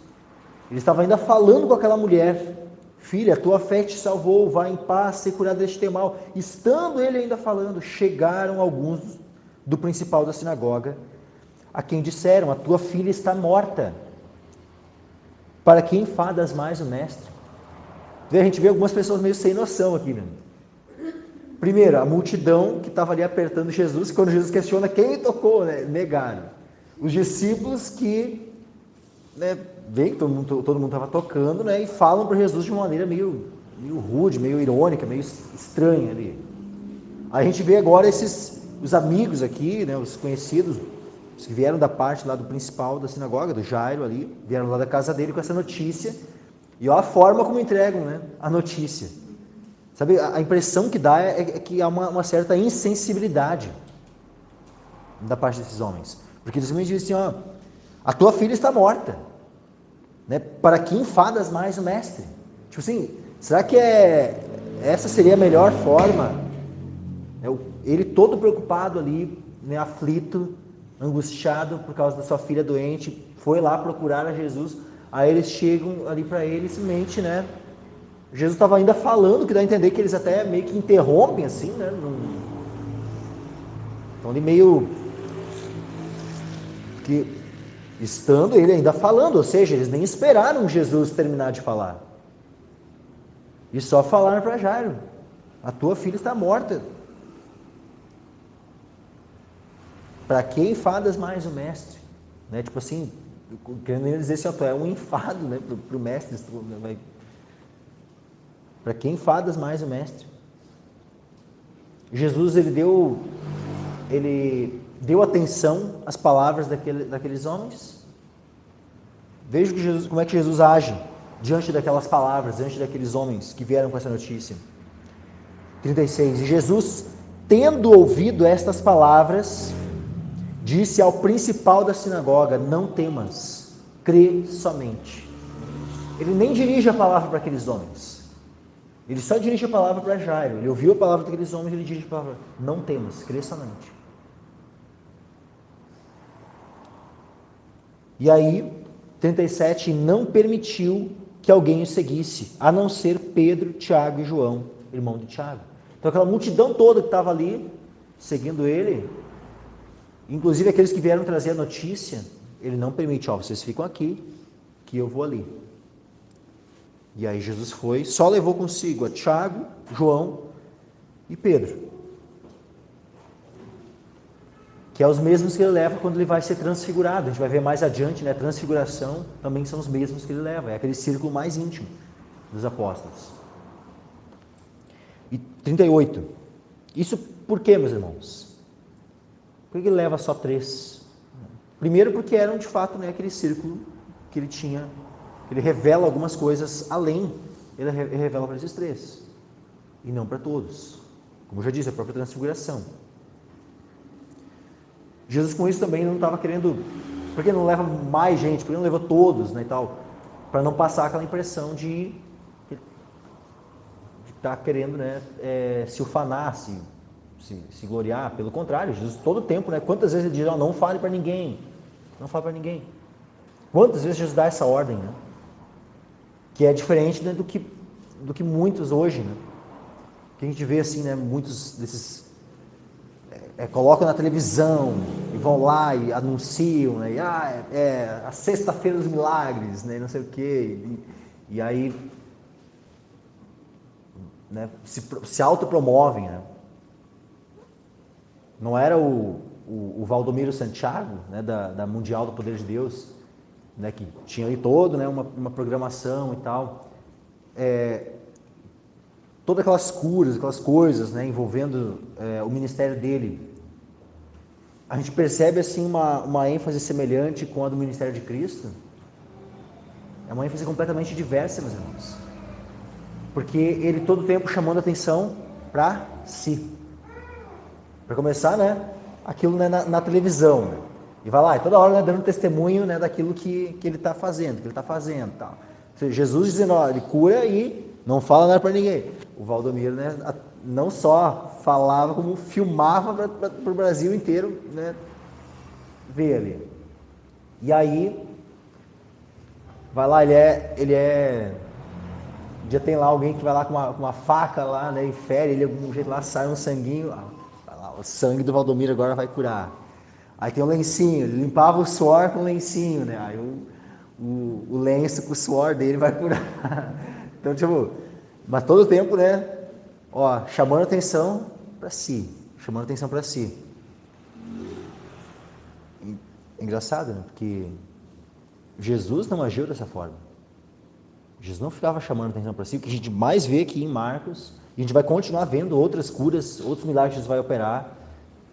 Ele estava ainda falando com aquela mulher, filha, tua fé te salvou, vai em paz, ser curado deste teu mal. Estando ele ainda falando, chegaram alguns do principal da sinagoga, a quem disseram, a tua filha está morta. Para que enfadas mais o mestre? A gente vê algumas pessoas meio sem noção aqui, né? Primeiro, a multidão que estava ali apertando Jesus, quando Jesus questiona quem me tocou, né, negaram. Os discípulos que, né, veem que todo mundo estava tocando, né, e falam para Jesus de uma maneira meio rude, meio irônica, meio estranha ali. Aí a gente vê agora os amigos aqui, né, os conhecidos, os que vieram da parte lá do principal da sinagoga, do Jairo ali, vieram lá da casa dele com essa notícia, e olha a forma como entregam, né, a notícia. Sabe, a impressão que dá é que há uma certa insensibilidade da parte desses homens. Porque eles simplesmente dizem assim, a tua filha está morta, né? Para que enfadas mais o mestre? Tipo assim, será que essa seria a melhor forma? Ele todo preocupado ali, né, aflito, angustiado por causa da sua filha doente, foi lá procurar a Jesus, aí eles chegam ali para ele simplesmente, né? Jesus estava ainda falando, que dá a entender que eles até meio que interrompem assim, né? Então ele meio que estando ele ainda falando, ou seja, eles nem esperaram Jesus terminar de falar. E só falaram para Jairo, a tua filha está morta. Para que enfadas mais o mestre? Né? Tipo assim, querendo dizer assim, tu é um enfado, né, para o mestre, vai... Para que enfadas mais o mestre? Jesus ele deu atenção às palavras daqueles homens. Veja como é que Jesus age diante daquelas palavras, diante daqueles homens que vieram com essa notícia. 36. E Jesus, tendo ouvido estas palavras, disse ao principal da sinagoga, não temas, crê somente. Ele nem dirige a palavra para aqueles homens. Ele só dirige a palavra para Jairo. Ele ouviu a palavra daqueles homens, ele dirige a palavra, não temas, crê somente. E aí, 37, não permitiu que alguém o seguisse, a não ser Pedro, Tiago e João, irmão de Tiago. Então aquela multidão toda que estava ali, seguindo ele, inclusive aqueles que vieram trazer a notícia, ele não permite, vocês ficam aqui, que eu vou ali. E aí Jesus foi, só levou consigo a Tiago, João e Pedro, que é os mesmos que ele leva quando ele vai ser transfigurado. A gente vai ver mais adiante, né? Transfiguração também são os mesmos que ele leva, é aquele círculo mais íntimo dos apóstolos. E 38. Isso por quê, meus irmãos? Por que ele leva só 3? Primeiro porque eram de fato, né, aquele círculo que ele tinha, ele revela algumas coisas além, ele revela para esses 3 e não para todos. Como eu já disse, a própria transfiguração. Jesus com isso também não estava querendo, porque não leva mais gente, porque não levou todos, né, e tal, para não passar aquela impressão de estar querendo, né, se ufanar, se gloriar. Pelo contrário, Jesus todo o tempo, né, quantas vezes ele diz, não fale para ninguém, não fale para ninguém. Quantas vezes Jesus dá essa ordem, né, que é diferente, né, do que muitos hoje, né, que a gente vê assim, né, muitos desses colocam na televisão e vão lá e anunciam, né? A sexta-feira dos milagres, né? Não sei o quê. E aí, né, se autopromovem, né? Não era o Valdomiro Santiago, né, da Mundial do Poder de Deus, né, que tinha ali todo, né, uma programação e tal. Todas aquelas curas, aquelas coisas, né, envolvendo o ministério dele. A gente percebe assim uma ênfase semelhante com a do ministério de Cristo. É uma ênfase completamente diversa, meus irmãos. Porque ele todo o tempo chamando a atenção para si. Para começar, né, aquilo, né, na televisão. Né, e vai lá, e toda hora, né, dando testemunho, né, daquilo que ele está fazendo, Tal. Ou seja, Jesus dizendo, ele cura e não fala nada para ninguém. O Valdomiro, né, não só falava, como filmava para o Brasil inteiro, né, ver ali. E aí, vai lá, já tem lá alguém que vai lá com uma faca lá, né, e fere, ele de algum jeito lá, sai um sanguinho, vai lá, o sangue do Valdomiro agora vai curar. Aí tem o lencinho, ele limpava o suor com o lencinho, né, aí o lenço com o suor dele vai curar. Então, tipo, mas todo o tempo, né, chamando atenção para si, Engraçado, né? Porque Jesus não agiu dessa forma. Jesus não ficava chamando atenção para si. O que a gente mais vê aqui em Marcos, e a gente vai continuar vendo outras curas, outros milagres que Jesus vai operar,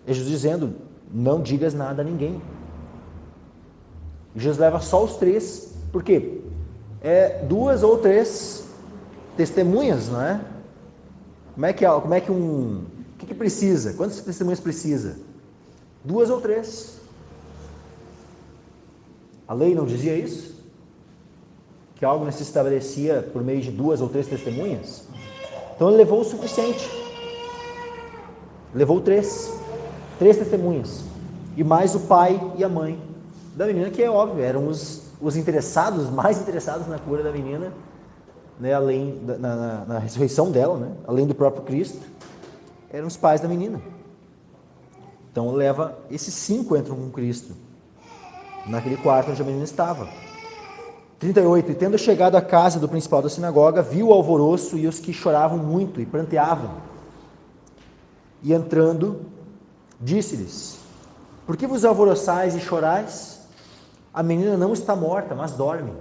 é Jesus dizendo, não digas nada a ninguém. E Jesus leva só os 3, por quê? 2 ou 3 testemunhas, não é? O que precisa? Quantas testemunhas precisa? 2 ou 3. A lei não dizia isso? Que algo se estabelecia por meio de 2 ou 3 testemunhas? Então ele levou o suficiente. Levou 3 testemunhas. E mais o pai e a mãe da menina, que é óbvio, eram os interessados, mais interessados na cura da menina, né, além na ressurreição dela, né, além do próprio Cristo, eram os pais da menina. Então leva esses 5 entram com Cristo naquele quarto onde a menina estava. 38. E tendo chegado à casa do principal da sinagoga, viu o alvoroço e os que choravam muito e pranteavam. E entrando, disse-lhes, por que vos alvoroçais e chorais? A menina não está morta, mas dorme.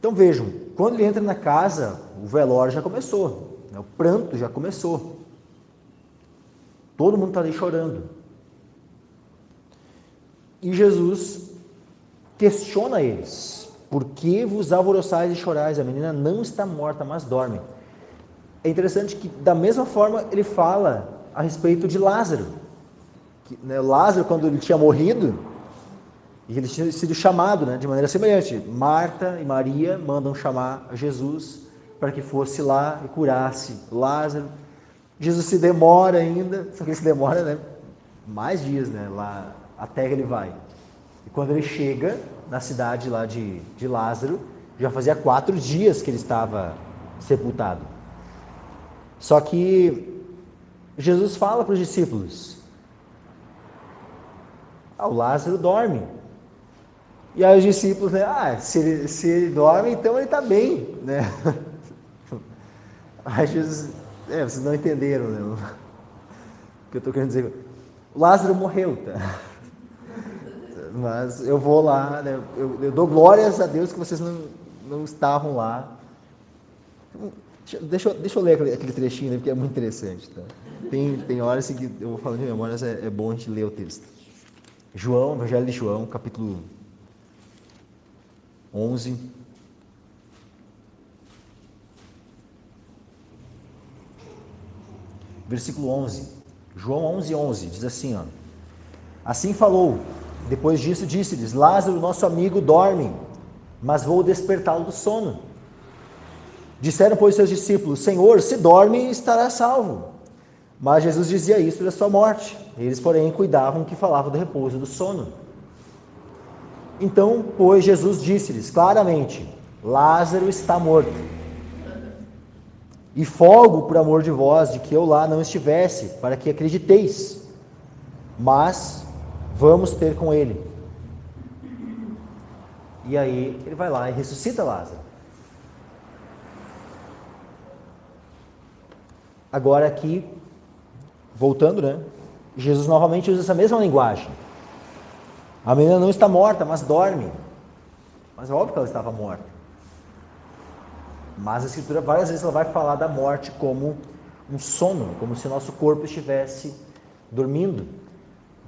Então vejam, quando ele entra na casa, o velório já começou, né? O pranto já começou. Todo mundo está ali chorando. E Jesus questiona eles, por que vos alvoroçais e chorais? A menina não está morta, mas dorme. É interessante que, da mesma forma, ele fala a respeito de Lázaro. Lázaro, quando ele tinha morrido, e ele tinha sido chamado, né, de maneira semelhante. Marta e Maria mandam chamar Jesus para que fosse lá e curasse Lázaro. Jesus se demora ainda, só que ele se demora, né, mais dias, né, lá até que ele vai. E quando ele chega na cidade lá de Lázaro, já fazia 4 dias que ele estava sepultado. Só que Jesus fala para os discípulos: o Lázaro dorme. E aí os discípulos, né? Se ele dorme, então ele está bem, né? Aí Jesus, vocês não entenderam, né? O que eu estou querendo dizer. O Lázaro morreu, tá? Mas eu vou lá, né? Eu dou glórias a Deus que vocês não estavam lá. Deixa eu ler aquele trechinho, né? Porque é muito interessante, tá? Tem horas que eu vou falando de memórias, é bom a gente ler o texto. João, Evangelho de João, capítulo 11. Versículo 11. João 11, diz assim, ó: assim falou. Depois disso disse-lhes: Lázaro, nosso amigo, dorme, mas vou despertá-lo do sono. Disseram, pois, seus discípulos: Senhor, se dorme, estará salvo. Mas Jesus dizia isso da sua morte. Eles, porém, cuidavam que falava do repouso do sono. Então, pois, Jesus disse-lhes claramente: Lázaro está morto. E folgo por amor de vós, de que eu lá não estivesse, para que acrediteis. Mas vamos ter com ele. E aí ele vai lá e ressuscita Lázaro. Agora aqui, voltando, né? Jesus novamente usa essa mesma linguagem. A menina não está morta, mas dorme. Mas é óbvio que ela estava morta. Mas a Escritura várias vezes ela vai falar da morte como um sono, como se o nosso corpo estivesse dormindo.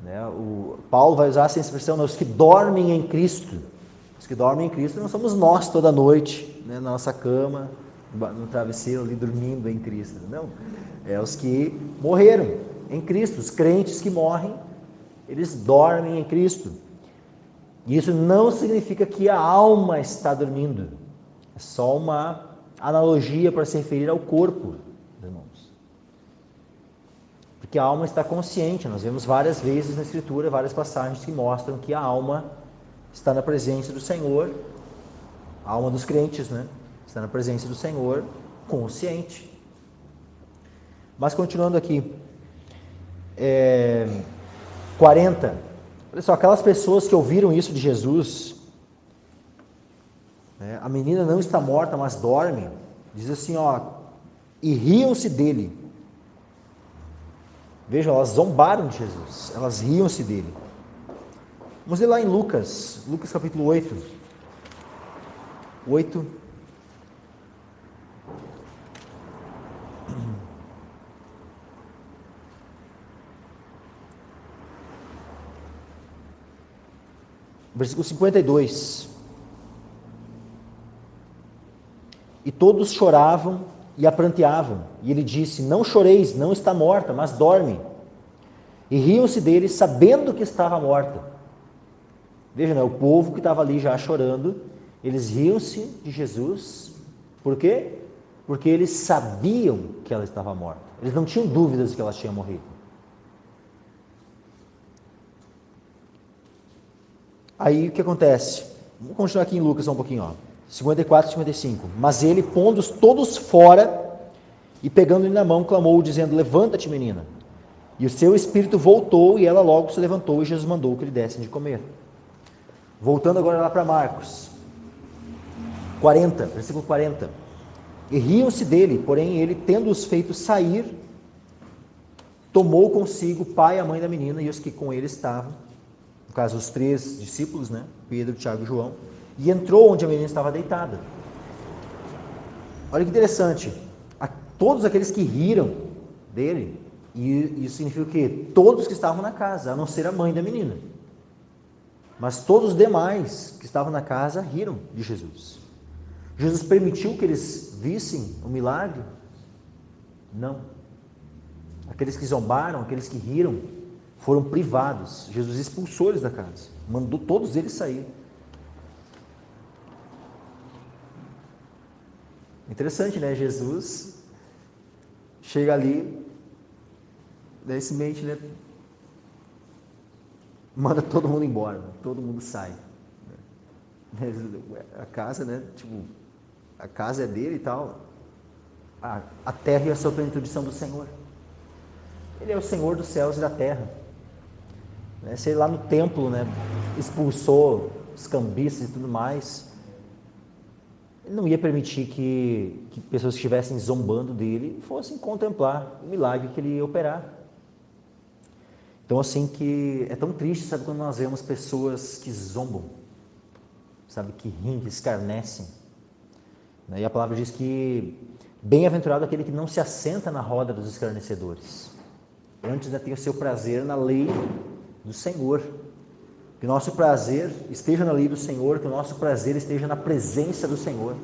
Né? O Paulo vai usar essa expressão, né? Os que dormem em Cristo. Os que dormem em Cristo não somos nós toda noite, né? Na nossa cama, no travesseiro ali dormindo em Cristo. Não, é os que morreram em Cristo, os crentes que morrem, eles dormem em Cristo. E isso não significa que a alma está dormindo. É só uma analogia para se referir ao corpo, irmãos. Porque a alma está consciente. Nós vemos várias vezes na Escritura, várias passagens que mostram que a alma está na presença do Senhor, a alma dos crentes, né? Está na presença do Senhor, consciente. Mas continuando aqui, 40. Olha só, aquelas pessoas que ouviram isso de Jesus, né, a menina não está morta, mas dorme, diz assim, ó, e riam-se dele. Vejam, elas zombaram de Jesus, elas riam-se dele. Vamos ler lá em Lucas capítulo 8. 8. Versículo 52. E todos choravam e a pranteavam. E ele disse: não choreis, não está morta, mas dorme. E riam-se dele, sabendo que estava morta. Veja, né, o povo que estava ali já chorando, eles riam-se de Jesus. Por quê? Porque eles sabiam que ela estava morta. Eles não tinham dúvidas de que ela tinha morrido. Aí o que acontece? Vamos continuar aqui em Lucas só um pouquinho, ó. 54 e 55. Mas ele, pondo-os todos fora e pegando-lhe na mão, clamou, dizendo: levanta-te, menina. E o seu espírito voltou e ela logo se levantou e Jesus mandou que lhe dessem de comer. Voltando agora lá para Marcos 40, versículo 40. E riam-se dele, porém ele, tendo-os feito sair, tomou consigo o pai e a mãe da menina e os que com ele estavam, no caso os 3 discípulos, né? Pedro, Tiago e João, e entrou onde a menina estava deitada. Olha que interessante, todos aqueles que riram dele, e isso significa o quê? Todos que estavam na casa, a não ser a mãe da menina. Mas todos os demais que estavam na casa riram de Jesus. Jesus permitiu que eles vissem o milagre? Não. Aqueles que zombaram, aqueles que riram, foram privados. Jesus expulsou eles da casa, mandou todos eles sair. Interessante, né? Jesus chega ali, nesse mente, né? Manda todo mundo embora, todo mundo sai. A casa, né? Tipo, a casa é dele e tal. a terra e a sua plenitude são do Senhor. Ele é o Senhor dos céus e da terra. Se ele lá no templo, expulsou os cambistas e tudo mais, ele não ia permitir que pessoas que estivessem zombando dele fossem contemplar o milagre que ele ia operar. Então, assim, que é tão triste, sabe, quando nós vemos pessoas que zombam, sabe, que riem, que escarnecem. E a palavra diz que bem-aventurado aquele que não se assenta na roda dos escarnecedores. Antes tem o seu prazer na lei do Senhor. Que o nosso prazer esteja na lei do Senhor, que o nosso prazer esteja na presença do Senhor.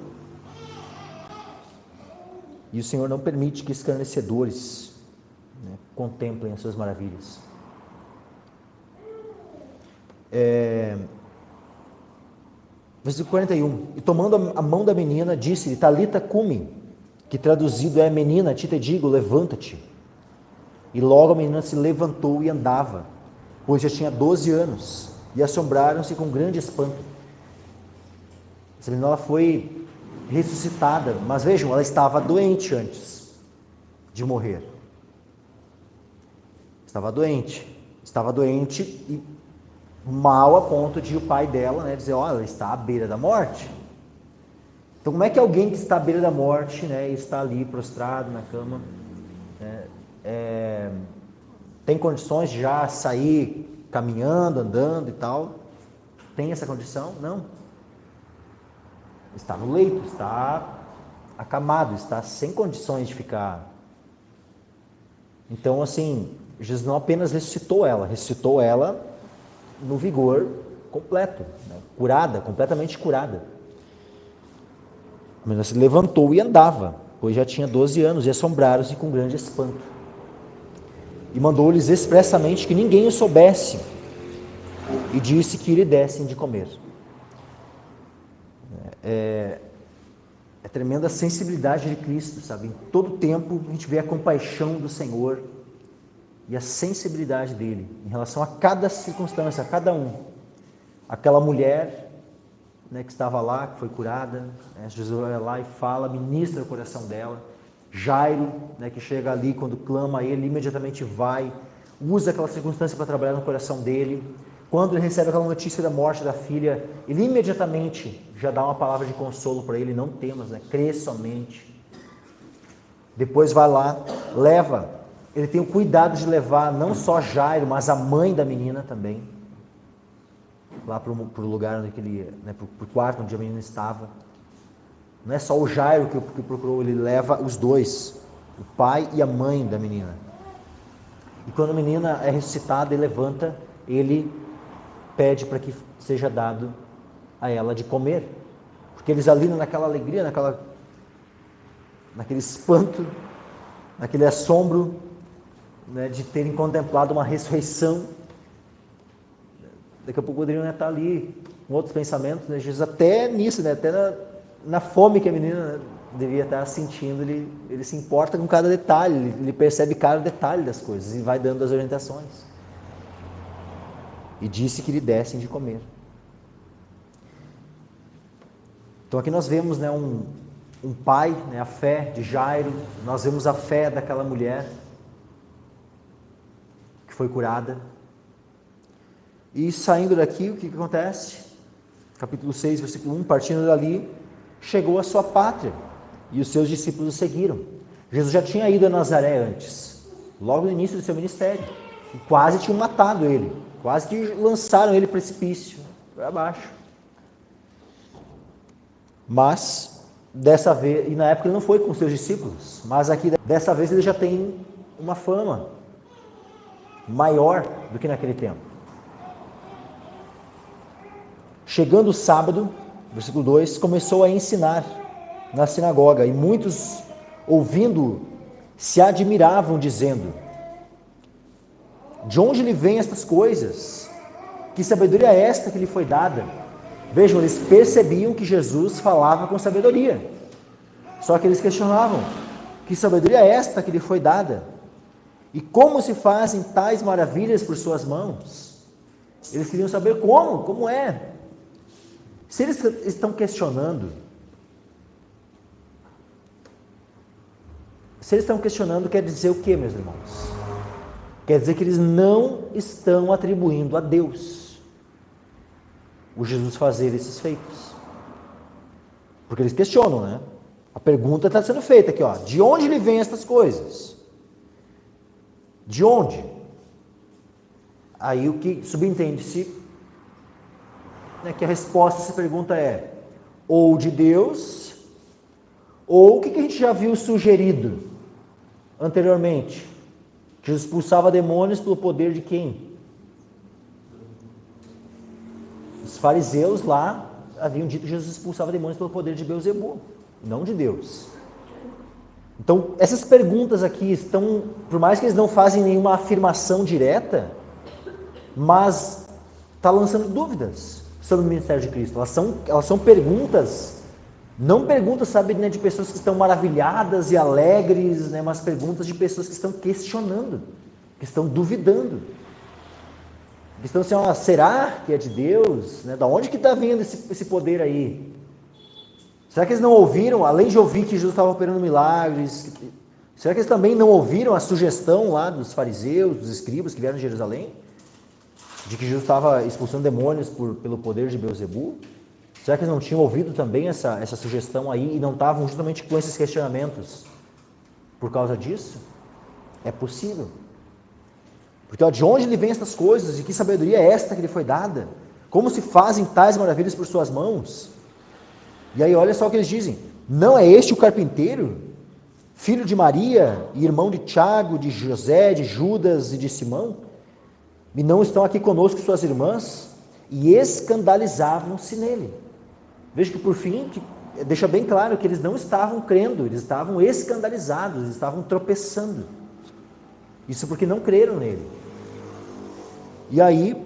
E o Senhor não permite que escarnecedores contemplem as suas maravilhas. Versículo 41. E tomando a mão da menina, disse-lhe, Talita cumi, que traduzido é, menina, te digo, levanta-te. E logo a menina se levantou e andava, pois já tinha 12 anos, e assombraram-se com grande espanto. Essa menina ela foi ressuscitada, mas vejam, ela estava doente antes de morrer. Estava doente e mal a ponto de o pai dela dizer, olha, ela está à beira da morte. Então como é que alguém que está à beira da morte e está ali prostrado na cama tem condições de já sair caminhando, andando e tal? Tem essa condição? Não. Está no leito, está acamado, está sem condições de ficar. Então, assim, Jesus não apenas ressuscitou ela no vigor completo, curada, completamente curada. A menina se levantou e andava, pois já tinha 12 anos, e assombraram-se com grande espanto. E mandou-lhes expressamente que ninguém o soubesse, e disse que lhe dessem de comer. É tremenda a sensibilidade de Cristo, sabe? Em todo tempo a gente vê a compaixão do Senhor e a sensibilidade dele em relação a cada circunstância, a cada um. Aquela mulher que estava lá, que foi curada, Jesus vai lá e fala, ministra o coração dela. Jairo, que chega ali quando clama a ele, imediatamente vai, usa aquela circunstância para trabalhar no coração dele. Quando ele recebe aquela notícia da morte da filha, ele imediatamente já dá uma palavra de consolo para ele, não temas, crê somente. Depois vai lá, leva, ele tem o cuidado de levar não só Jairo, mas a mãe da menina também, lá para o lugar onde ele, para o quarto onde a menina estava. Não é só o Jairo que procurou, ele leva os dois, o pai e a mãe da menina. E quando a menina é ressuscitada e levanta, ele pede para que seja dado a ela de comer. Porque eles ali naquela alegria, naquele espanto, naquele assombro, de terem contemplado uma ressurreição. Daqui a pouco poderiam estar ali com outros pensamentos. Jesus até nisso, até na fome que a menina devia estar sentindo, ele se importa com cada detalhe, ele percebe cada detalhe das coisas e vai dando as orientações. E disse que lhe dessem de comer. Então aqui nós vemos um pai, a fé de Jairo, nós vemos a fé daquela mulher que foi curada. E saindo daqui, o que acontece? Capítulo 6, versículo 1, partindo dali, chegou à sua pátria, e os seus discípulos o seguiram. Jesus já tinha ido a Nazaré antes, logo no início do seu ministério, e quase tinham matado ele, quase que lançaram ele precipício, para baixo. Mas, dessa vez, e na época ele não foi com os seus discípulos, mas aqui, dessa vez ele já tem uma fama maior do que naquele tempo. Chegando o sábado, versículo 2, começou a ensinar na sinagoga, e muitos, ouvindo, se admiravam, dizendo: de onde lhe vêm estas coisas? Que sabedoria é esta que lhe foi dada? Vejam, eles percebiam que Jesus falava com sabedoria, só que eles questionavam: que sabedoria é esta que lhe foi dada? E como se fazem tais maravilhas por suas mãos? Eles queriam saber como é. Se eles estão questionando, Se eles estão questionando, quer dizer o quê, meus irmãos? Quer dizer que eles não estão atribuindo a Deus o Jesus fazer esses feitos. Porque eles questionam, né? A pergunta está sendo feita aqui, ó. De onde lhe vêm estas coisas? De onde? Aí o que subentende-se, né, que a resposta a essa pergunta é ou de Deus, ou o que a gente já viu sugerido anteriormente? Jesus expulsava demônios pelo poder de quem? Os fariseus lá haviam dito que Jesus expulsava demônios pelo poder de Beelzebul, não de Deus. Então, essas perguntas aqui estão, por mais que eles não fazem nenhuma afirmação direta, mas está lançando dúvidas sobre o ministério de Cristo. Elas são perguntas, não perguntas, sabe, né, de pessoas que estão maravilhadas e alegres, né, mas perguntas de pessoas que estão questionando, que estão duvidando. Que estão assim, ó, será que é de Deus? Né? Da onde que está vindo esse poder aí? Será que eles não ouviram, além de ouvir que Jesus estava operando milagres, será que eles também não ouviram a sugestão lá dos fariseus, dos escribas que vieram de Jerusalém? De que Jesus estava expulsando demônios pelo poder de Beelzebul? Será que eles não tinham ouvido também essa sugestão aí e não estavam justamente com esses questionamentos por causa disso? É possível. Porque ó, de onde lhe vêm estas coisas? E que sabedoria é esta que lhe foi dada? Como se fazem tais maravilhas por suas mãos? E aí olha só o que eles dizem. Não é este o carpinteiro, filho de Maria e irmão de Tiago, de José, de Judas e de Simão? E não estão aqui conosco suas irmãs? E escandalizavam-se nele. Veja que por fim, deixa bem claro que eles não estavam crendo, eles estavam escandalizados, eles estavam tropeçando. Isso porque não creram nele. E aí,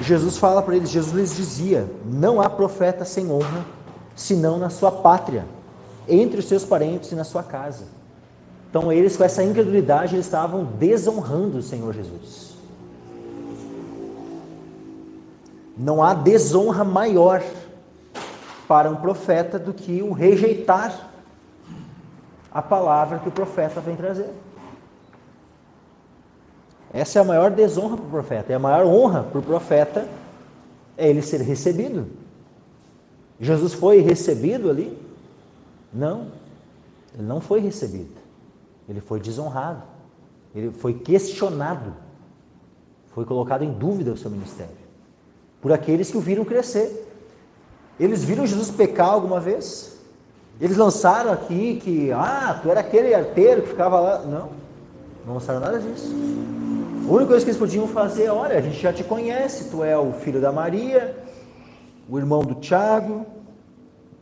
Jesus fala para eles, Jesus lhes dizia, não há profeta sem honra, senão na sua pátria, entre os seus parentes e na sua casa. Então eles, com essa incredulidade, eles estavam desonrando o Senhor Jesus. Não há desonra maior para um profeta do que o rejeitar a palavra que o profeta vem trazer. Essa é a maior desonra para o profeta, e a maior honra para o profeta é ele ser recebido. Jesus foi recebido ali? Não, ele não foi recebido, ele foi desonrado, ele foi questionado, foi colocado em dúvida o seu ministério, por aqueles que o viram crescer. Eles viram Jesus pecar alguma vez? Eles lançaram aqui que, tu era aquele arteiro que ficava lá. Não lançaram nada disso. A única coisa que eles podiam fazer é, olha, a gente já te conhece, tu é o filho da Maria, o irmão do Tiago,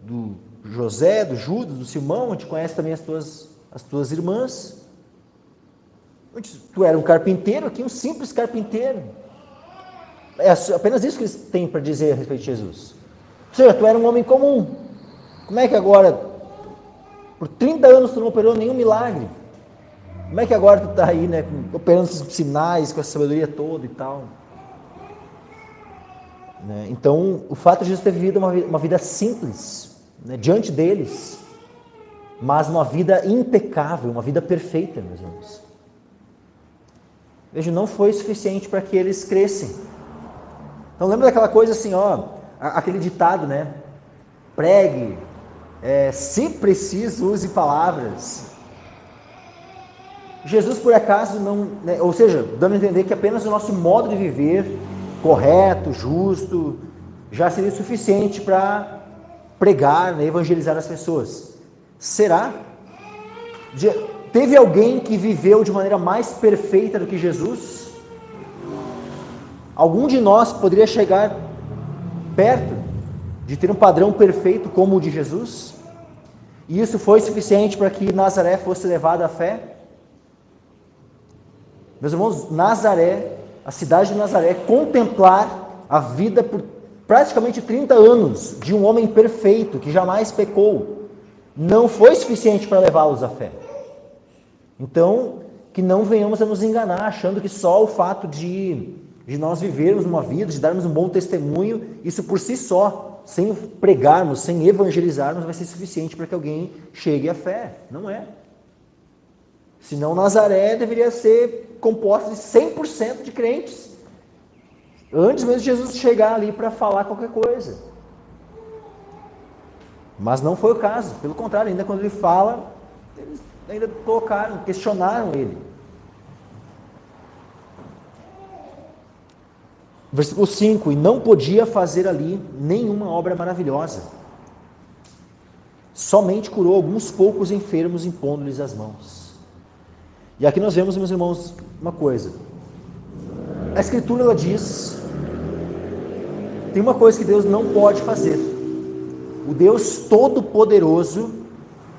do José, do Judas, do Simão, a gente conhece também as tuas irmãs. Tu era um carpinteiro aqui, um simples carpinteiro. É apenas isso que eles têm para dizer a respeito de Jesus. Ou seja, tu era um homem comum. Como é que agora, por 30 anos tu não operou nenhum milagre? Como é que agora tu está aí, né, operando esses sinais, com essa sabedoria toda e tal? Né? Então, o fato de Jesus ter vivido uma vida simples, né, diante deles, mas uma vida impecável, uma vida perfeita, meus irmãos. Veja, não foi suficiente para que eles crescem. Então, lembra daquela coisa assim, aquele ditado, né? Pregue, se preciso, use palavras. Jesus, por acaso, não, né, ou seja, dando a entender que apenas o nosso modo de viver, correto, justo, já seria suficiente para pregar, né, evangelizar as pessoas. Será? Teve alguém que viveu de maneira mais perfeita do que Jesus? Algum de nós poderia chegar perto de ter um padrão perfeito como o de Jesus? E isso foi suficiente para que Nazaré fosse levada à fé? Meus irmãos, Nazaré, a cidade de Nazaré, contemplar a vida por praticamente 30 anos de um homem perfeito, que jamais pecou, não foi suficiente para levá-los à fé. Então, que não venhamos a nos enganar, achando que só o fato de nós vivermos uma vida, de darmos um bom testemunho, isso por si só sem pregarmos, sem evangelizarmos, vai ser suficiente para que alguém chegue à fé. Não é. Senão Nazaré deveria ser composta de 100% de crentes. Antes mesmo de Jesus chegar ali para falar qualquer coisa. Mas não foi o caso. Pelo contrário, ainda quando ele fala, eles ainda colocaram, questionaram ele. Versículo 5, e não podia fazer ali nenhuma obra maravilhosa. Somente curou alguns poucos enfermos, impondo-lhes as mãos. E aqui nós vemos, meus irmãos, uma coisa. A Escritura, ela diz, tem uma coisa que Deus não pode fazer. O Deus Todo-Poderoso,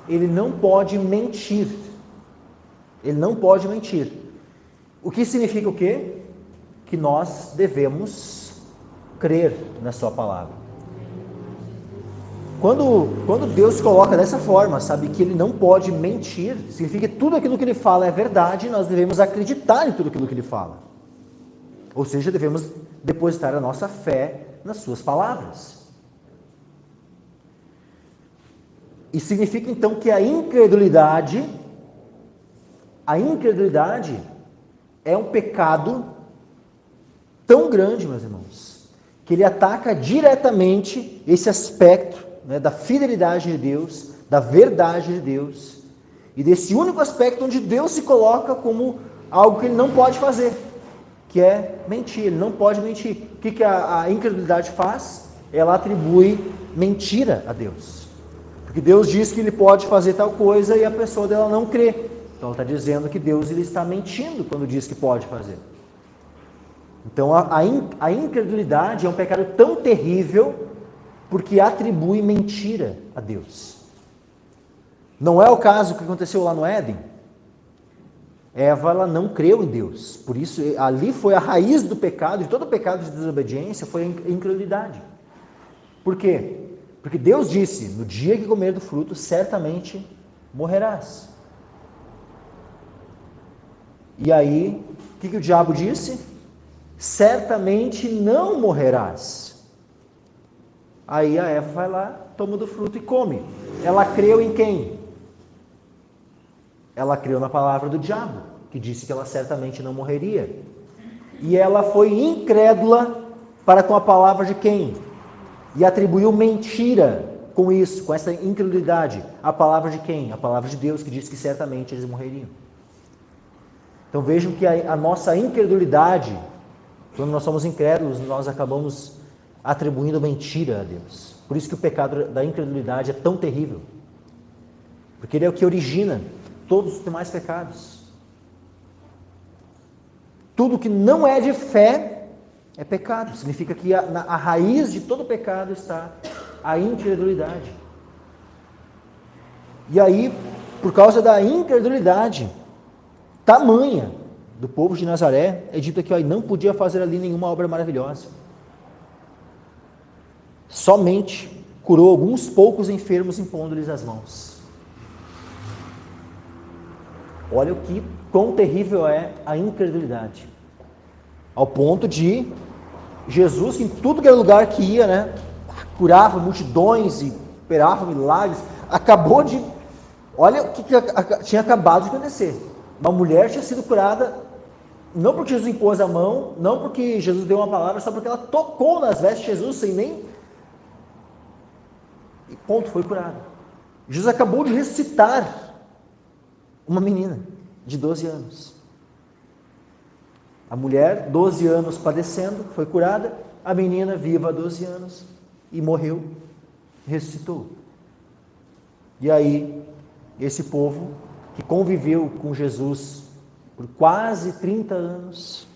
Ele não pode mentir. Ele não pode mentir. O que significa o quê? Que nós devemos crer na sua palavra. Quando Deus coloca dessa forma, sabe, que Ele não pode mentir, significa que tudo aquilo que Ele fala é verdade, nós devemos acreditar em tudo aquilo que Ele fala. Ou seja, devemos depositar a nossa fé nas suas palavras. E significa então que a incredulidade é um pecado tão grande, meus irmãos, que ele ataca diretamente esse aspecto, né, da fidelidade de Deus, da verdade de Deus, e desse único aspecto onde Deus se coloca como algo que Ele não pode fazer, que é mentir. Ele não pode mentir. O que a incredulidade faz? Ela atribui mentira a Deus. Porque Deus diz que Ele pode fazer tal coisa e a pessoa dela não crê. Então ela está dizendo que Deus ele está mentindo quando diz que pode fazer. Então a incredulidade é um pecado tão terrível porque atribui mentira a Deus. Não é o caso que aconteceu lá no Éden. Eva, ela não creu em Deus. Por isso, ali foi a raiz do pecado, de todo o pecado de desobediência, foi a incredulidade. Por quê? Porque Deus disse, no dia que comer do fruto, certamente morrerás. E aí, o que o diabo disse? Certamente não morrerás. Aí a Eva vai lá, toma do fruto e come. Ela creu em quem? Ela creu na palavra do diabo, que disse que ela certamente não morreria. E ela foi incrédula para com a palavra de quem? E atribuiu mentira com isso, com essa incredulidade. A palavra de quem? A palavra de Deus, que disse que certamente eles morreriam. Então vejam que a nossa incredulidade, quando nós somos incrédulos, nós acabamos atribuindo mentira a Deus. Por isso que o pecado da incredulidade é tão terrível. Porque ele é o que origina todos os demais pecados. Tudo que não é de fé é pecado. Significa que a raiz de todo pecado está a incredulidade. E aí, por causa da incredulidade tamanha do povo de Nazaré, é dito que não podia fazer ali nenhuma obra maravilhosa. Somente curou alguns poucos enfermos, impondo-lhes as mãos. Olha quão terrível é a incredulidade. Ao ponto de Jesus, em tudo que era lugar que ia, né, curava multidões e operava milagres, acabou de... Olha o que tinha acabado de acontecer. Uma mulher tinha sido curada, não porque Jesus impôs a mão, não porque Jesus deu uma palavra, só porque ela tocou nas vestes de Jesus sem nem... E ponto, foi curada. Jesus acabou de ressuscitar uma menina de 12 anos. A mulher, 12 anos padecendo, foi curada. A menina, viva há 12 anos, e morreu, ressuscitou. E aí, esse povo que conviveu com Jesus por quase 30 anos,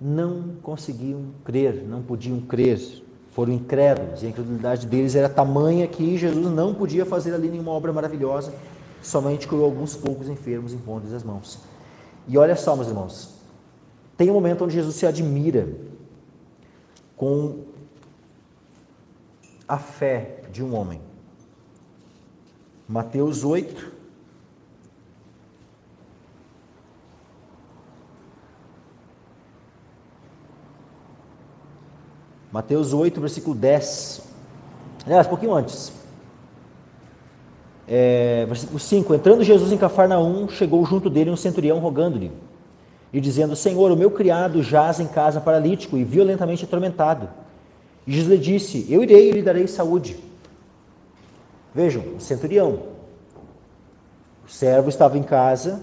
não conseguiam crer, não podiam crer, foram incrédulos, e a incredulidade deles era tamanha que Jesus não podia fazer ali nenhuma obra maravilhosa, somente curou alguns poucos enfermos, impondo-lhes as mãos. E olha só, meus irmãos, tem um momento onde Jesus se admira com a fé de um homem. Mateus 8, versículo 10. Aliás, um pouquinho antes. Versículo 5. Entrando Jesus em Cafarnaum, chegou junto dele um centurião rogando-lhe e dizendo: Senhor, o meu criado jaz em casa paralítico e violentamente atormentado. E Jesus lhe disse: Eu irei e lhe darei saúde. Vejam, o centurião. O servo estava em casa,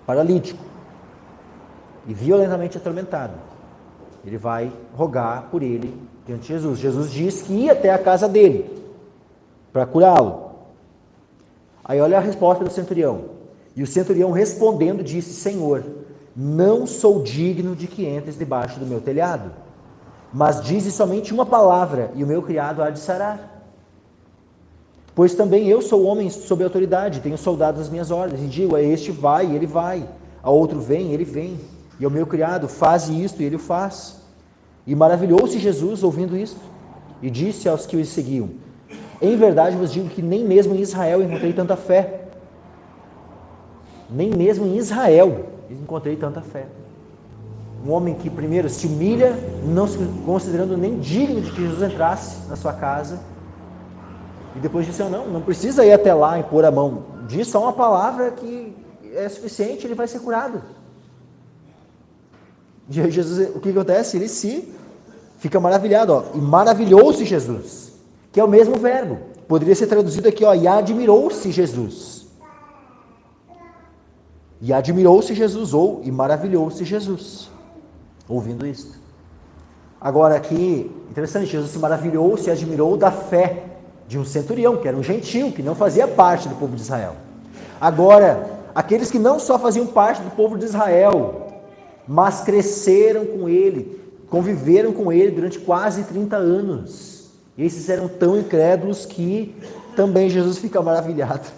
paralítico e violentamente atormentado. Ele vai rogar por ele diante de Jesus. Jesus diz que ia até a casa dele para curá-lo. Aí olha a resposta do centurião. E o centurião respondendo disse: Senhor, não sou digno de que entres debaixo do meu telhado, mas dize somente uma palavra e o meu criado há de sarar. Pois também eu sou homem sob autoridade, tenho soldados às minhas ordens, e digo: a este vai, e ele vai, a outro vem, ele vem, e ao meu criado faze isto, e ele o faz. E maravilhou-se Jesus ouvindo isto, e disse aos que o seguiam: em verdade vos digo que nem mesmo em Israel encontrei tanta fé. Nem mesmo em Israel encontrei tanta fé. Um homem que primeiro se humilha, não se considerando nem digno de que Jesus entrasse na sua casa, e depois disse: não precisa ir até lá e pôr a mão, diz só uma palavra que é suficiente, ele vai ser curado. E aí Jesus, o que acontece? Ele fica maravilhado, e maravilhou-se Jesus, que é o mesmo verbo, poderia ser traduzido aqui, e admirou-se Jesus. E admirou-se Jesus, ou e maravilhou-se Jesus, ouvindo isto. Agora aqui, interessante, Jesus se maravilhou, se admirou da fé de um centurião, que era um gentil, que não fazia parte do povo de Israel. Agora, aqueles que não só faziam parte do povo de Israel, mas cresceram com ele, conviveram com ele durante quase 30 anos. E esses eram tão incrédulos que também Jesus fica maravilhado.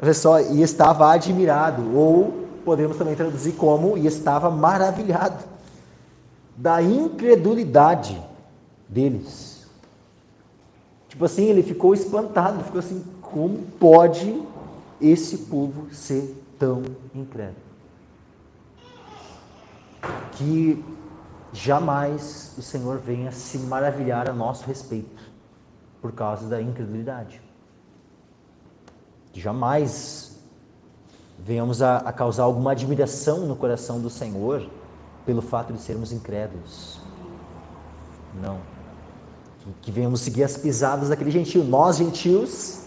Olha só, e estava admirado, ou podemos também traduzir como: e estava maravilhado da incredulidade deles. Tipo assim, ele ficou espantado, ficou assim: como pode esse povo ser tão incrédulo? Que jamais o Senhor venha se maravilhar a nosso respeito por causa da incredulidade. Que jamais venhamos a causar alguma admiração no coração do Senhor pelo fato de sermos incrédulos. Não. Que venhamos seguir as pisadas daquele gentil. Nós, gentios,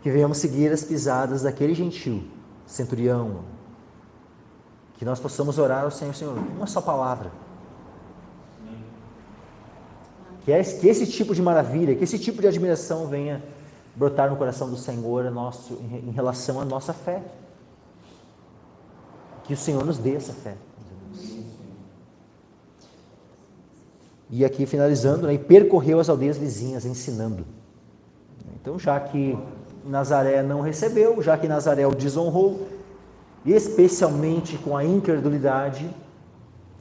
que venhamos seguir as pisadas daquele gentil, centurião. Que nós possamos orar ao Senhor: Senhor, uma só palavra. Que esse tipo de maravilha, que esse tipo de admiração venha brotar no coração do Senhor em relação à nossa fé. Que o Senhor nos dê essa fé. E aqui finalizando, e percorreu as aldeias vizinhas ensinando. Então, já que Nazaré não recebeu, já que Nazaré o desonrou, especialmente com a incredulidade,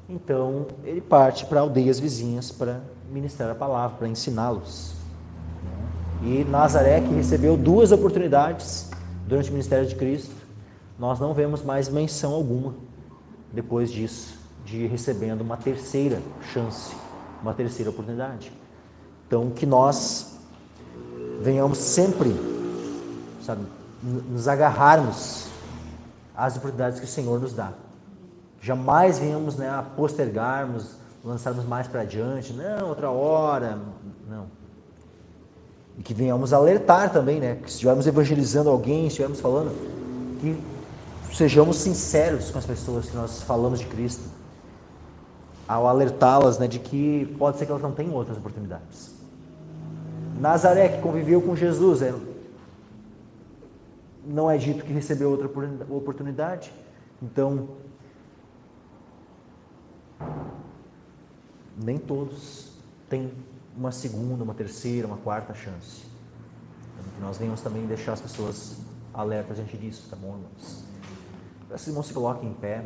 então ele parte para aldeias vizinhas para ministrar a palavra, para ensiná-los. E Nazaré, que recebeu 2 oportunidades durante o ministério de Cristo, nós não vemos mais menção alguma depois disso, de recebendo uma terceira chance, uma terceira oportunidade. Então, que nós venhamos sempre, nos agarrarmos às oportunidades que o Senhor nos dá. Jamais venhamos a postergarmos, lançarmos mais para adiante, não, outra hora, não. E que venhamos alertar também, que se estivermos evangelizando alguém, se estivermos falando, que sejamos sinceros com as pessoas que nós falamos de Cristo, ao alertá-las de que pode ser que elas não tenham outras oportunidades. Nazaré, que conviveu com Jesus, não é dito que recebeu outra oportunidade, então nem todos têm uma segunda, uma terceira, uma quarta chance. Então, que nós venhamos também deixar as pessoas alertas diante disso, tá bom, irmãos? Peço que os irmãos se coloquem em pé.